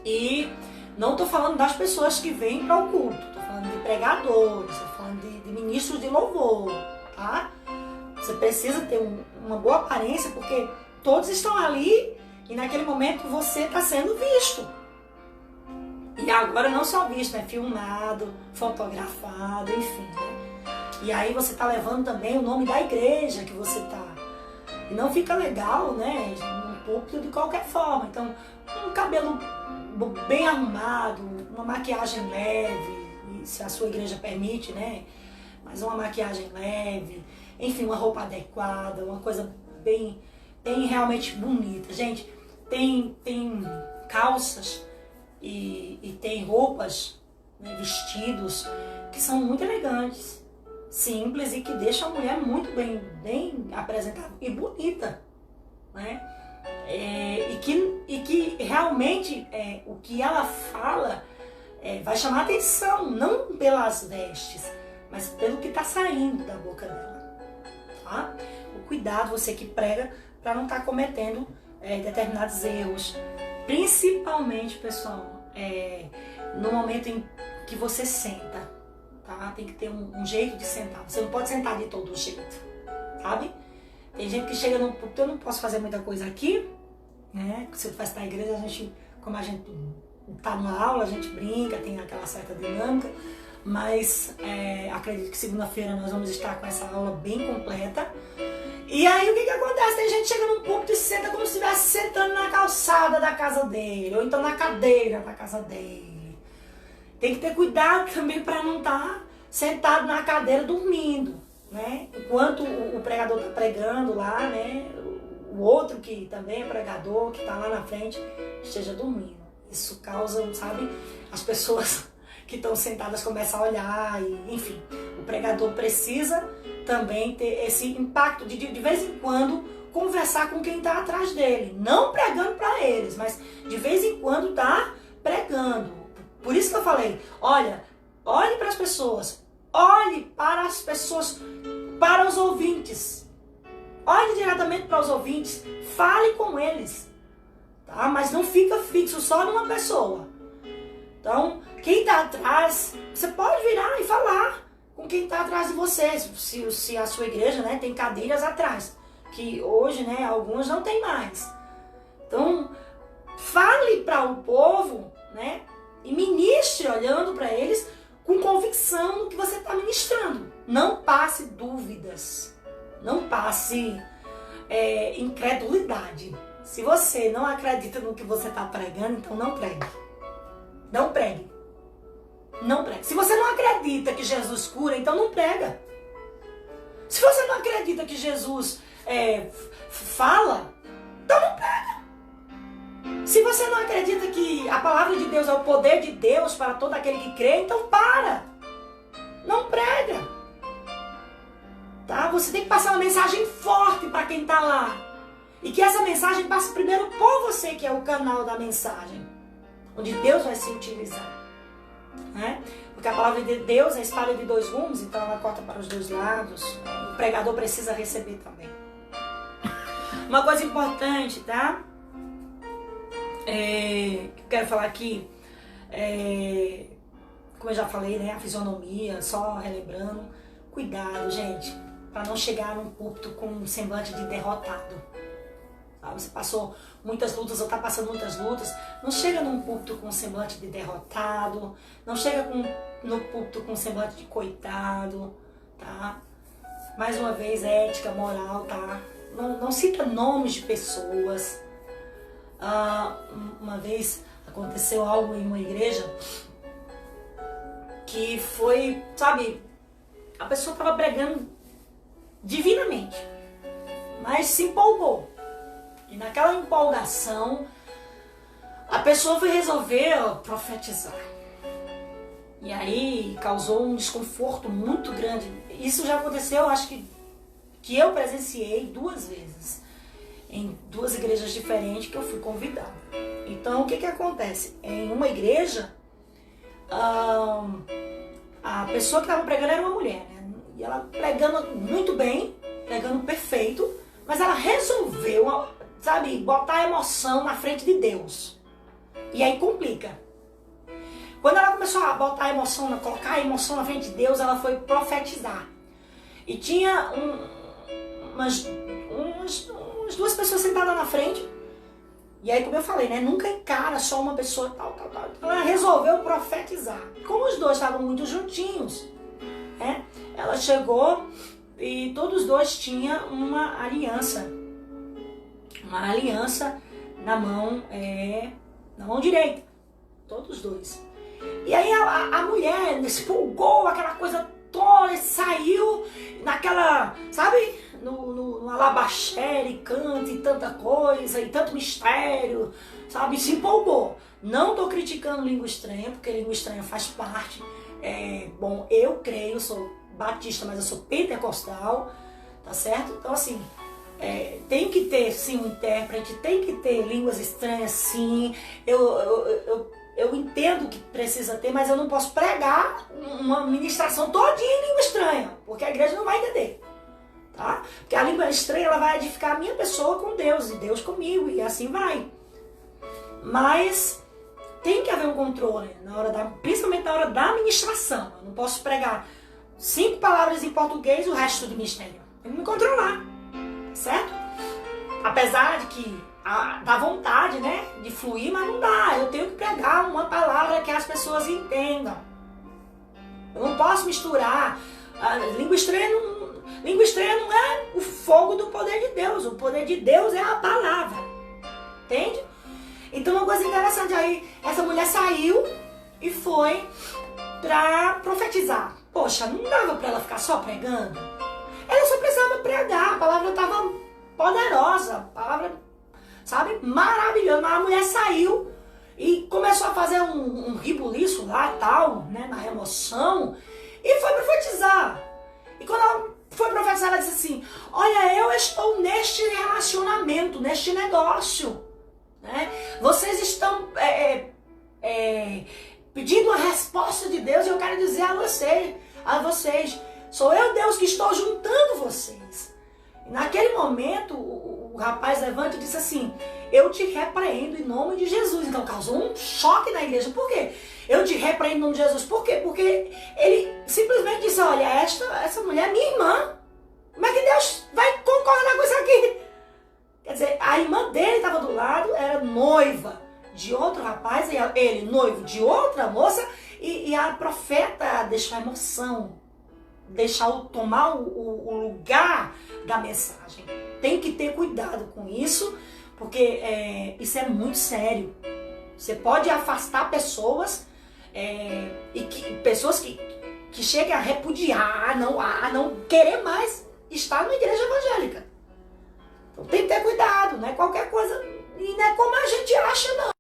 A: E não tô falando das pessoas que vêm para o culto, tô falando de pregadores, tô falando de ministros de louvor, tá? Você precisa ter uma boa aparência, porque todos estão ali e naquele momento você está sendo visto. E agora não só visto, né? Filmado, fotografado, enfim, né? E aí você está levando também o nome da igreja que você está. E não fica legal, né? No púlpito de qualquer forma. Então, um cabelo bem arrumado, uma maquiagem leve, se a sua igreja permite, né? Mas uma maquiagem leve, enfim, uma roupa adequada, uma coisa bem realmente bonita. Gente, tem calças e tem roupas, né, vestidos que são muito elegantes, simples e que deixam a mulher muito bem apresentável e bonita, né? E que realmente o que ela fala vai chamar atenção, não pelas vestes, mas pelo que está saindo da boca dela, tá? O cuidado, você que prega, para não estar cometendo determinados erros, principalmente, pessoal, no momento em que você senta, tá? Tem que ter um jeito de sentar. Você não pode sentar de todo jeito, sabe? Tem gente que chega no púlpito, eu não posso fazer muita coisa aqui, né? Se eu estivesse na igreja, como a gente tá numa aula, a gente brinca, tem aquela certa dinâmica, mas acredito que segunda-feira nós vamos estar com essa aula bem completa. E aí o que acontece? Tem gente que chega num púlpito e senta como se estivesse sentando na calçada da casa dele, ou então na cadeira da casa dele. Tem que ter cuidado também para não estar sentado na cadeira dormindo, né? Enquanto o pregador está pregando lá, né? O outro que também é pregador, que está lá na frente, esteja dormindo. Isso causa, sabe, as pessoas que estão sentadas começam a olhar, e, enfim, o pregador precisa também ter esse impacto de vez em quando conversar com quem está atrás dele, não pregando para eles, mas de vez em quando tá pregando. Por isso que eu falei, olhe para as pessoas, olhe para as pessoas, para os ouvintes, olhe diretamente para os ouvintes, fale com eles, tá? Mas não fica fixo só numa pessoa. Então, quem está atrás, você pode virar e falar com quem está atrás de você, se a sua igreja, né, tem cadeiras atrás, que hoje, né, algumas não tem mais. Então, fale para o povo, né, e ministre olhando para eles com convicção no que você está ministrando. Não passe dúvidas, não passe incredulidade. Se você não acredita no que você está pregando, então não pregue. Não pregue. Não prega. Se você não acredita que Jesus cura, então não prega. Se você não acredita que Jesus fala, então não prega. você não acredita que a palavra de Deus é o poder de Deus para todo aquele que crê, então para. Não prega. Tá? Você tem que passar uma mensagem forte para quem está lá. E que essa mensagem passe primeiro por você, que é o canal da mensagem. Onde Deus vai se utilizar. Né? Porque a palavra de Deus é a espada de dois gumes, então ela corta para os dois lados. O pregador precisa receber também. Uma coisa importante, tá? Que eu quero falar aqui, como eu já falei, né? A fisionomia, só relembrando. Cuidado, gente, para não chegar num púlpito com um semblante de derrotado. Você passou muitas lutas ou está passando muitas lutas, não chega num púlpito com um semblante de derrotado, não chega no púlpito com um semblante de coitado, tá? Mais uma vez, ética, moral, tá? Não cita nomes de pessoas. Uma vez aconteceu algo em uma igreja que foi, sabe, a pessoa estava pregando divinamente, mas se empolgou. E naquela empolgação, a pessoa foi resolver profetizar. E aí causou um desconforto muito grande. Isso já aconteceu, acho que eu presenciei 2 vezes. Em 2 igrejas diferentes que eu fui convidada. Então, o que acontece? Em uma igreja, a pessoa que estava pregando era uma mulher, né? E ela pregando muito bem, pregando perfeito, mas ela resolveu, sabe, botar a emoção na frente de Deus. E aí complica. Quando ela começou a botar a emoção, colocar a emoção na frente de Deus, ela foi profetizar. E tinha umas 2 pessoas sentadas na frente. E aí, como eu falei, né, nunca encara só uma pessoa tal. Então ela resolveu profetizar. Como os 2 estavam muito juntinhos, né, ela chegou e todos os 2 tinham uma aliança. Uma aliança na mão direita. Todos os 2. E aí a mulher expulgou aquela coisa toda, saiu naquela, sabe, no alabaxere, canta e tanta coisa, e tanto mistério, sabe, se empolgou. Não tô criticando língua estranha, porque língua estranha faz parte. Bom, eu creio, eu sou batista, mas eu sou pentecostal, tá certo? Então assim, tem que ter sim um intérprete, tem que ter línguas estranhas sim, eu entendo que precisa ter, mas eu não posso pregar uma ministração todinha em língua estranha, porque a igreja não vai entender, tá? Porque a língua estranha, ela vai edificar a minha pessoa com Deus, e Deus comigo, e assim vai. Mas tem que haver um controle, principalmente na hora da ministração. Eu não posso pregar 5 palavras em português e o resto do mistério. Tem que me controlar, certo? Apesar de que dá vontade, né, de fluir, mas não dá. Eu tenho que pregar uma palavra que as pessoas entendam. Eu não posso misturar. Língua estranha não é o fogo do poder de Deus. O poder de Deus é a palavra. Entende? Então, uma coisa interessante aí, essa mulher saiu e foi para profetizar. Poxa, não dava para ela ficar só pregando? Ela só precisava pregar, a palavra estava poderosa, a palavra, sabe, maravilhosa. Mas a mulher saiu e começou a fazer um ribuliço lá, tal, né, na emoção, e foi profetizar. E quando ela foi profetizar, ela disse assim: olha, eu estou neste relacionamento, neste negócio, né? Vocês estão pedindo a resposta de Deus, e eu quero dizer a vocês, sou eu, Deus, que estou juntando vocês. E naquele momento, o rapaz levanta e disse assim: eu te repreendo em nome de Jesus. Então causou um choque na igreja. Por quê? Eu te repreendo em nome de Jesus. Por quê? Porque ele simplesmente disse: olha, essa mulher é minha irmã. Como é que Deus vai concordar com isso aqui? Quer dizer, a irmã dele estava do lado, era noiva de outro rapaz, e ele noivo de outra moça, e a profeta deixou a emoção, tomar o lugar da mensagem. Tem que ter cuidado com isso, porque isso é muito sério. Você pode afastar pessoas, pessoas que chegam a repudiar, a não querer mais estar na igreja evangélica. Então tem que ter cuidado, não é qualquer coisa, e não é como a gente acha, não.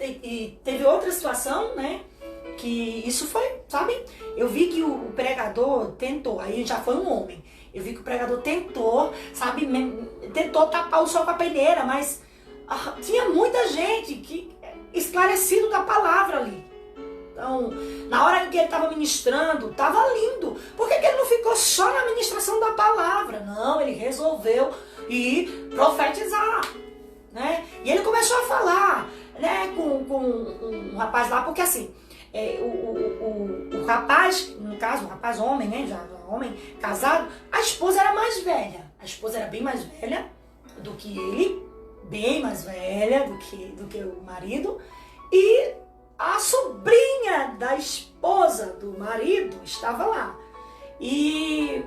A: e teve outra situação, né? Que isso foi, sabe? Eu vi que o pregador tentou, aí já foi um homem. Eu vi que o pregador tentou, sabe? Tentou tapar o sol com a peneira, mas tinha muita gente que esclarecido da palavra ali. Então, na hora em que ele estava ministrando, estava lindo. Por que ele não ficou só na ministração da palavra? Não, ele resolveu ir profetizar, né? E ele começou a falar, né, com um rapaz lá, porque assim, o rapaz, no caso, o rapaz homem, né, já homem casado, a esposa era mais velha. A esposa era bem mais velha do que ele, bem mais velha do que o marido, e a sobrinha da esposa do marido estava lá. E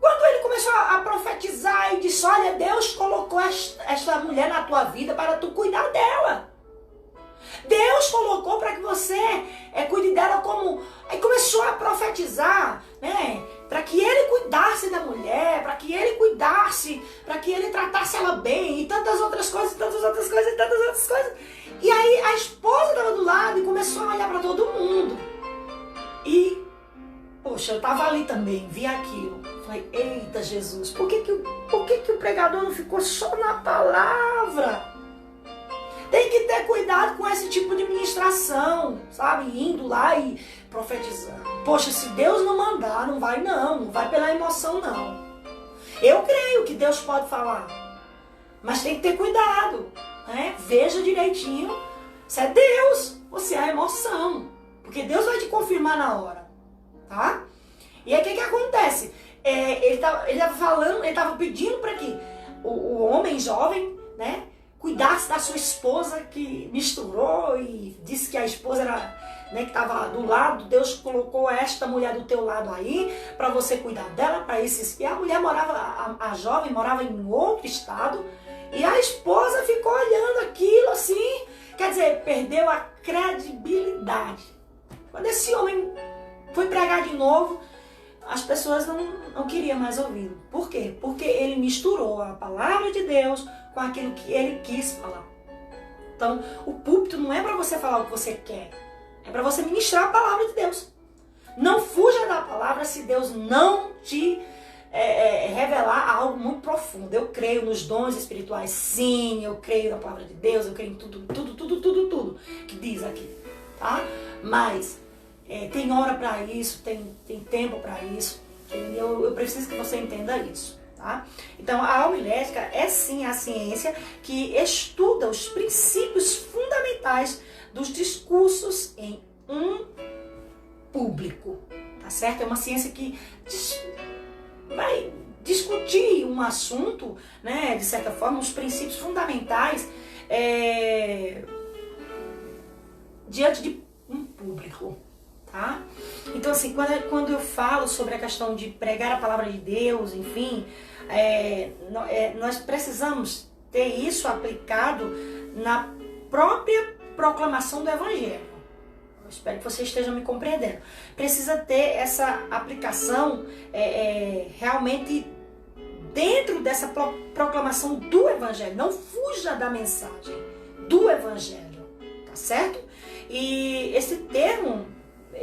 A: quando ele começou a profetizar e disse, olha, Deus colocou esta mulher na tua vida para tu cuidar dela. Deus colocou para que você cuide dela como... Aí começou a profetizar, né? Para que ele cuidasse da mulher, para que ele cuidasse, para que ele tratasse ela bem, e tantas outras coisas, tantas outras coisas, tantas outras coisas. E aí a esposa estava do lado e começou a olhar para todo mundo. E, poxa, eu estava ali também, vi aquilo. Falei, eita Jesus, por que o pregador não ficou só na palavra? Tem que ter cuidado com esse tipo de ministração, sabe? Indo lá e profetizando. Poxa, se Deus não mandar, não vai não. Não vai pela emoção, não. Eu creio que Deus pode falar. Mas tem que ter cuidado, né? Veja direitinho se é Deus ou se é a emoção. Porque Deus vai te confirmar na hora, tá? E aí o que acontece? Ele estava falando, ele estava pedindo para que o homem jovem, né, cuidasse da sua esposa, que misturou e disse que a esposa era, né, que estava do lado. Deus colocou esta mulher do teu lado aí para você cuidar dela, para isso. E a mulher morava, a jovem morava em outro estado, e a esposa ficou olhando aquilo assim, quer dizer, perdeu a credibilidade. Quando esse homem foi pregar de novo, as pessoas não queriam mais ouvi-lo. Por quê? Porque ele misturou a palavra de Deus com aquilo que ele quis falar. Então, o púlpito não é para você falar o que você quer. É para você ministrar a palavra de Deus. Não fuja da palavra se Deus não te revelar algo muito profundo. Eu creio nos dons espirituais, sim. Eu creio na palavra de Deus. Eu creio em tudo que diz aqui. Tá? Mas tem hora para isso, tem tempo para isso. Eu preciso que você entenda isso. Tá? Então, a homilética é sim a ciência que estuda os princípios fundamentais dos discursos em um público. Tá certo? É uma ciência que vai discutir um assunto, né, de certa forma, os princípios fundamentais diante de um público. Tá? Então, assim, quando eu falo sobre a questão de pregar a palavra de Deus, enfim, nós precisamos ter isso aplicado na própria proclamação do Evangelho. Eu espero que você esteja me compreendendo. Precisa ter essa aplicação realmente dentro dessa proclamação do Evangelho. Não fuja da mensagem do Evangelho, tá certo? E esse termo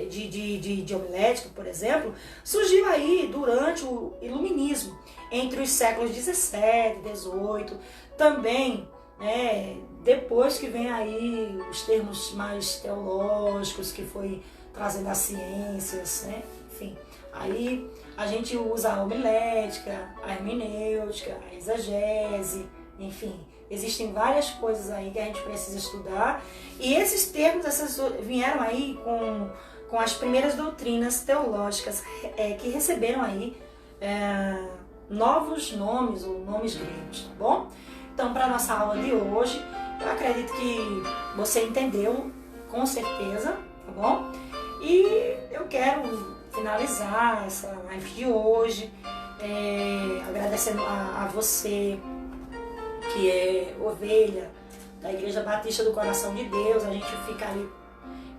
A: de homilética, por exemplo, surgiu aí durante o Iluminismo, entre os séculos 17 e 18, também, né, depois que vem aí os termos mais teológicos, que foi trazendo as ciências, né, enfim, aí a gente usa a homilética, a hermenêutica, a exegese, enfim, existem várias coisas aí que a gente precisa estudar, e esses termos vieram aí com as primeiras doutrinas teológicas que receberam aí novos nomes ou nomes gregos, tá bom? Então, para a nossa aula de hoje, eu acredito que você entendeu com certeza, tá bom? E eu quero finalizar essa live de hoje agradecendo a você que é ovelha da Igreja Batista do Coração de Deus. A gente fica ali,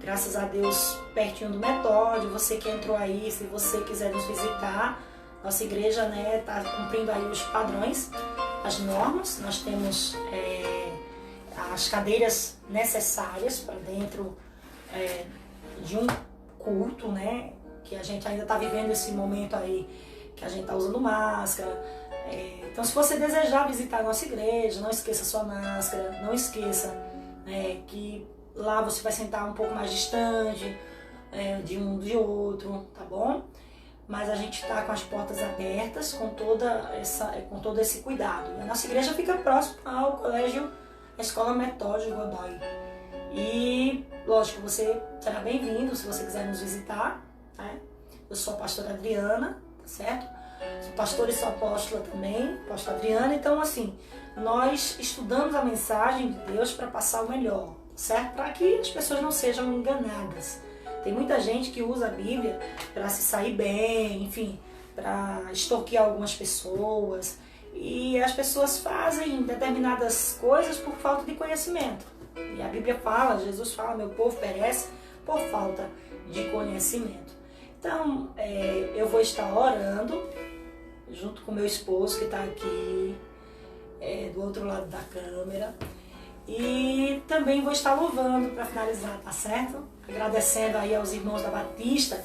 A: graças a Deus, pertinho do Metódio. Você que entrou aí, se você quiser nos visitar, nossa igreja, né, tá cumprindo aí os padrões, as normas. Nós temos as cadeiras necessárias para dentro de um culto, né? Que a gente ainda está vivendo esse momento aí que a gente está usando máscara. Então, se você desejar visitar a nossa igreja, não esqueça a sua máscara, não esqueça que lá você vai sentar um pouco mais distante de um do outro, tá bom? Mas a gente está com as portas abertas com todo esse cuidado. E a nossa igreja fica próxima ao colégio, a Escola Metódica Godoy. E, lógico, você será bem-vindo se você quiser nos visitar, né? Eu sou a pastora Adriana, tá certo? Sou pastora e sou apóstola também, pastora Adriana. Então, assim, nós estudamos a mensagem de Deus para passar o melhor, certo? Para que as pessoas não sejam enganadas. Tem muita gente que usa a Bíblia para se sair bem, enfim, para extorquir algumas pessoas. E as pessoas fazem determinadas coisas por falta de conhecimento. E a Bíblia fala, Jesus fala, meu povo perece por falta de conhecimento. Então, eu vou estar orando junto com meu esposo que está aqui do outro lado da câmera. E também vou estar louvando para finalizar, tá certo? Agradecendo aí aos irmãos da Batista,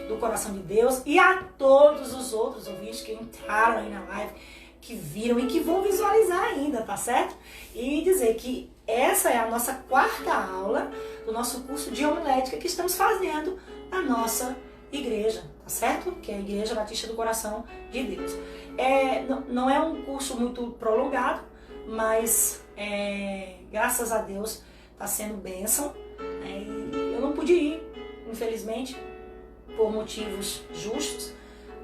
A: do Coração de Deus, e a todos os outros ouvintes que entraram aí na live, que viram e que vão visualizar ainda, tá certo? E dizer que essa é a nossa quarta aula do nosso curso de homilética que estamos fazendo na nossa igreja, tá certo? Que é a Igreja Batista do Coração de Deus. Não é um curso muito prolongado, mas graças a Deus está sendo bênção. Eu não pude ir, infelizmente, por motivos justos,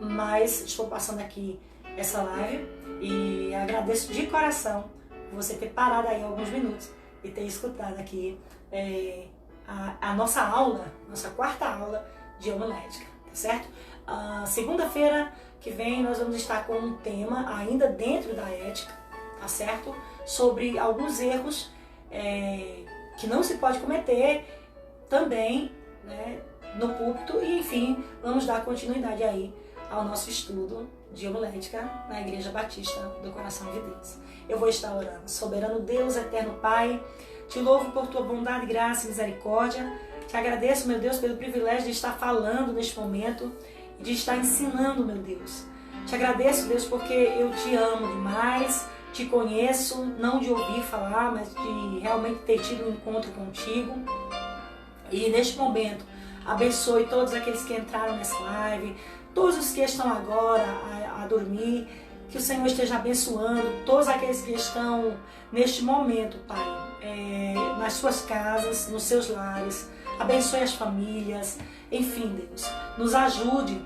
A: mas estou passando aqui essa live e agradeço de coração por você ter parado aí alguns minutos e ter escutado aqui a nossa aula, nossa quarta aula de homilética, tá certo? Segunda-feira que vem nós vamos estar com um tema ainda dentro da ética, tá certo? Sobre alguns erros que não se pode cometer também, né, no púlpito. E enfim, vamos dar continuidade aí ao nosso estudo de homilética na Igreja Batista do Coração de Deus. Eu vou estar orando. Soberano Deus, eterno Pai, te louvo por tua bondade, graça e misericórdia. Te agradeço, meu Deus, pelo privilégio de estar falando neste momento e de estar ensinando, meu Deus. Te agradeço, Deus, porque eu te amo demais, te conheço, não de ouvir falar, mas de realmente ter tido um encontro contigo. E neste momento, abençoe todos aqueles que entraram nessa live, todos os que estão agora a dormir, que o Senhor esteja abençoando todos aqueles que estão neste momento, Pai, nas suas casas, nos seus lares. Abençoe as famílias, enfim, Deus, nos ajude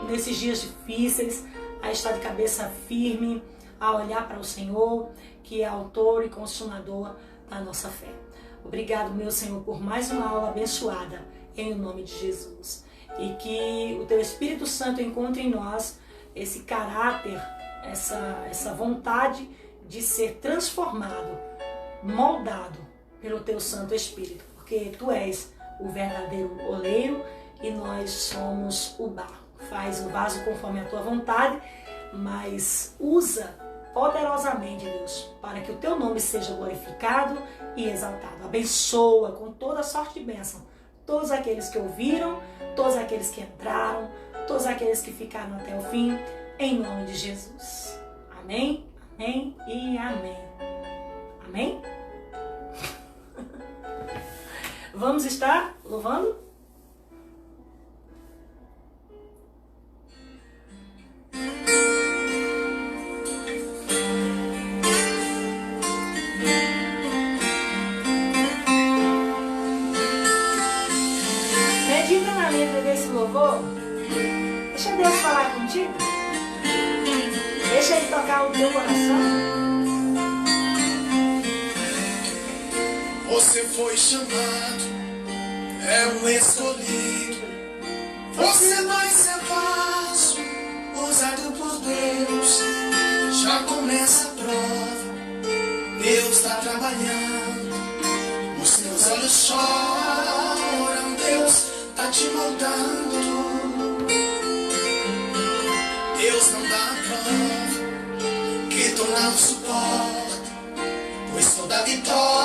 A: nesses dias difíceis a estar de cabeça firme, a olhar para o Senhor, que é autor e consumador da nossa fé. Obrigado, meu Senhor, por mais uma aula abençoada, em nome de Jesus. E que o Teu Espírito Santo encontre em nós esse caráter, essa vontade de ser transformado, moldado pelo Teu Santo Espírito. Porque Tu és o verdadeiro oleiro e nós somos o barro. Faz o vaso conforme a Tua vontade, mas usa poderosamente, Deus, para que o Teu nome seja glorificado e exaltado. Abençoa com toda sorte de bênção todos aqueles que ouviram, todos aqueles que entraram, todos aqueles que ficaram até o fim, em nome de Jesus. Amém, amém e amém. Amém? Vamos estar louvando? Medita na letra desse louvor. Deixa Deus falar contigo. Deixa Ele tocar o teu coração.
B: Você foi chamado, é um escolhido. Você vai ser vaso, usado por Deus. Já começa a prova, Deus está trabalhando. Os seus olhos choram, Deus está te moldando. Deus não dá a prova que tu não suporta, pois toda vitória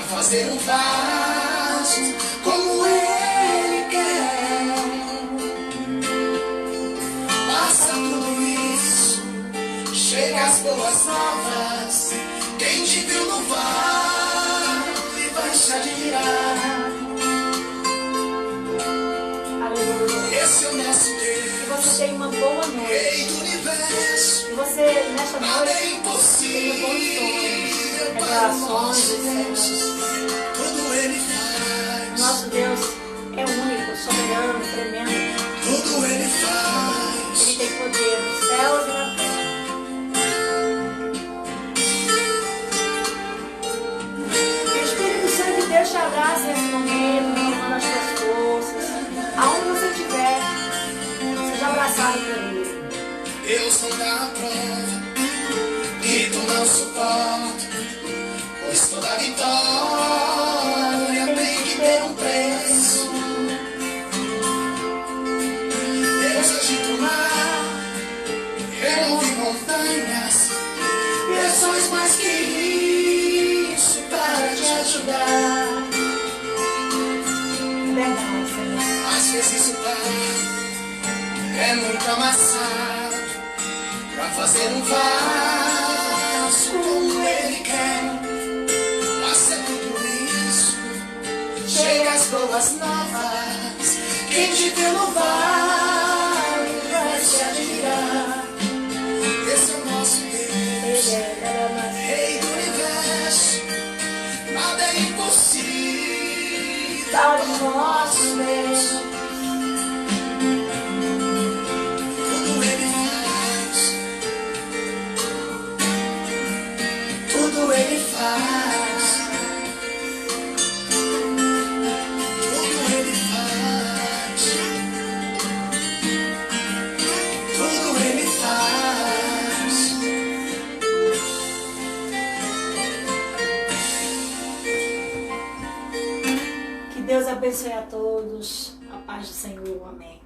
B: fazer um vaso como Ele quer. Passa tudo isso, chega as boas novas. Quem te viu no vale vai te admirar.
A: Aleluia.
B: Esse é o nosso Deus.
A: Que você tenha uma boa noite.
B: Rei do universo.
A: Que você, nesta
B: Nada é
A: noite,
B: impossível.
A: tenha bons sonhos, revelações dos céus.
B: Tudo Ele faz.
A: Nosso Deus é único, soberano, tremendo.
B: Tudo Ele faz.
A: Ele tem poder nos céus e na terra. Que o Espírito Santo de Deus te abrace nesse momento, renovando as tuas forças. Aonde você estiver, seja abraçado por Ele.
B: Deus não dá a prova que tu não suporta, pois toda vitória tem que ter um preço. Deus agita o mar, remove montanhas, pessoas mais que isso para te ajudar.
A: Verdade, Senhor.
B: Às vezes o pai é muito amassado pra fazer um vaso como Ele quer. Passa tudo isso, chega as boas novas. Quem te viu no vale vai te admirar. Esse é o nosso Deus, Rei do universo. Nada é impossível
A: Salve o nosso Deus.
B: Tudo Ele faz. Tudo Ele faz. Tudo Ele faz. Tudo Ele faz.
A: Que Deus abençoe a todos. A paz do Senhor. Amém.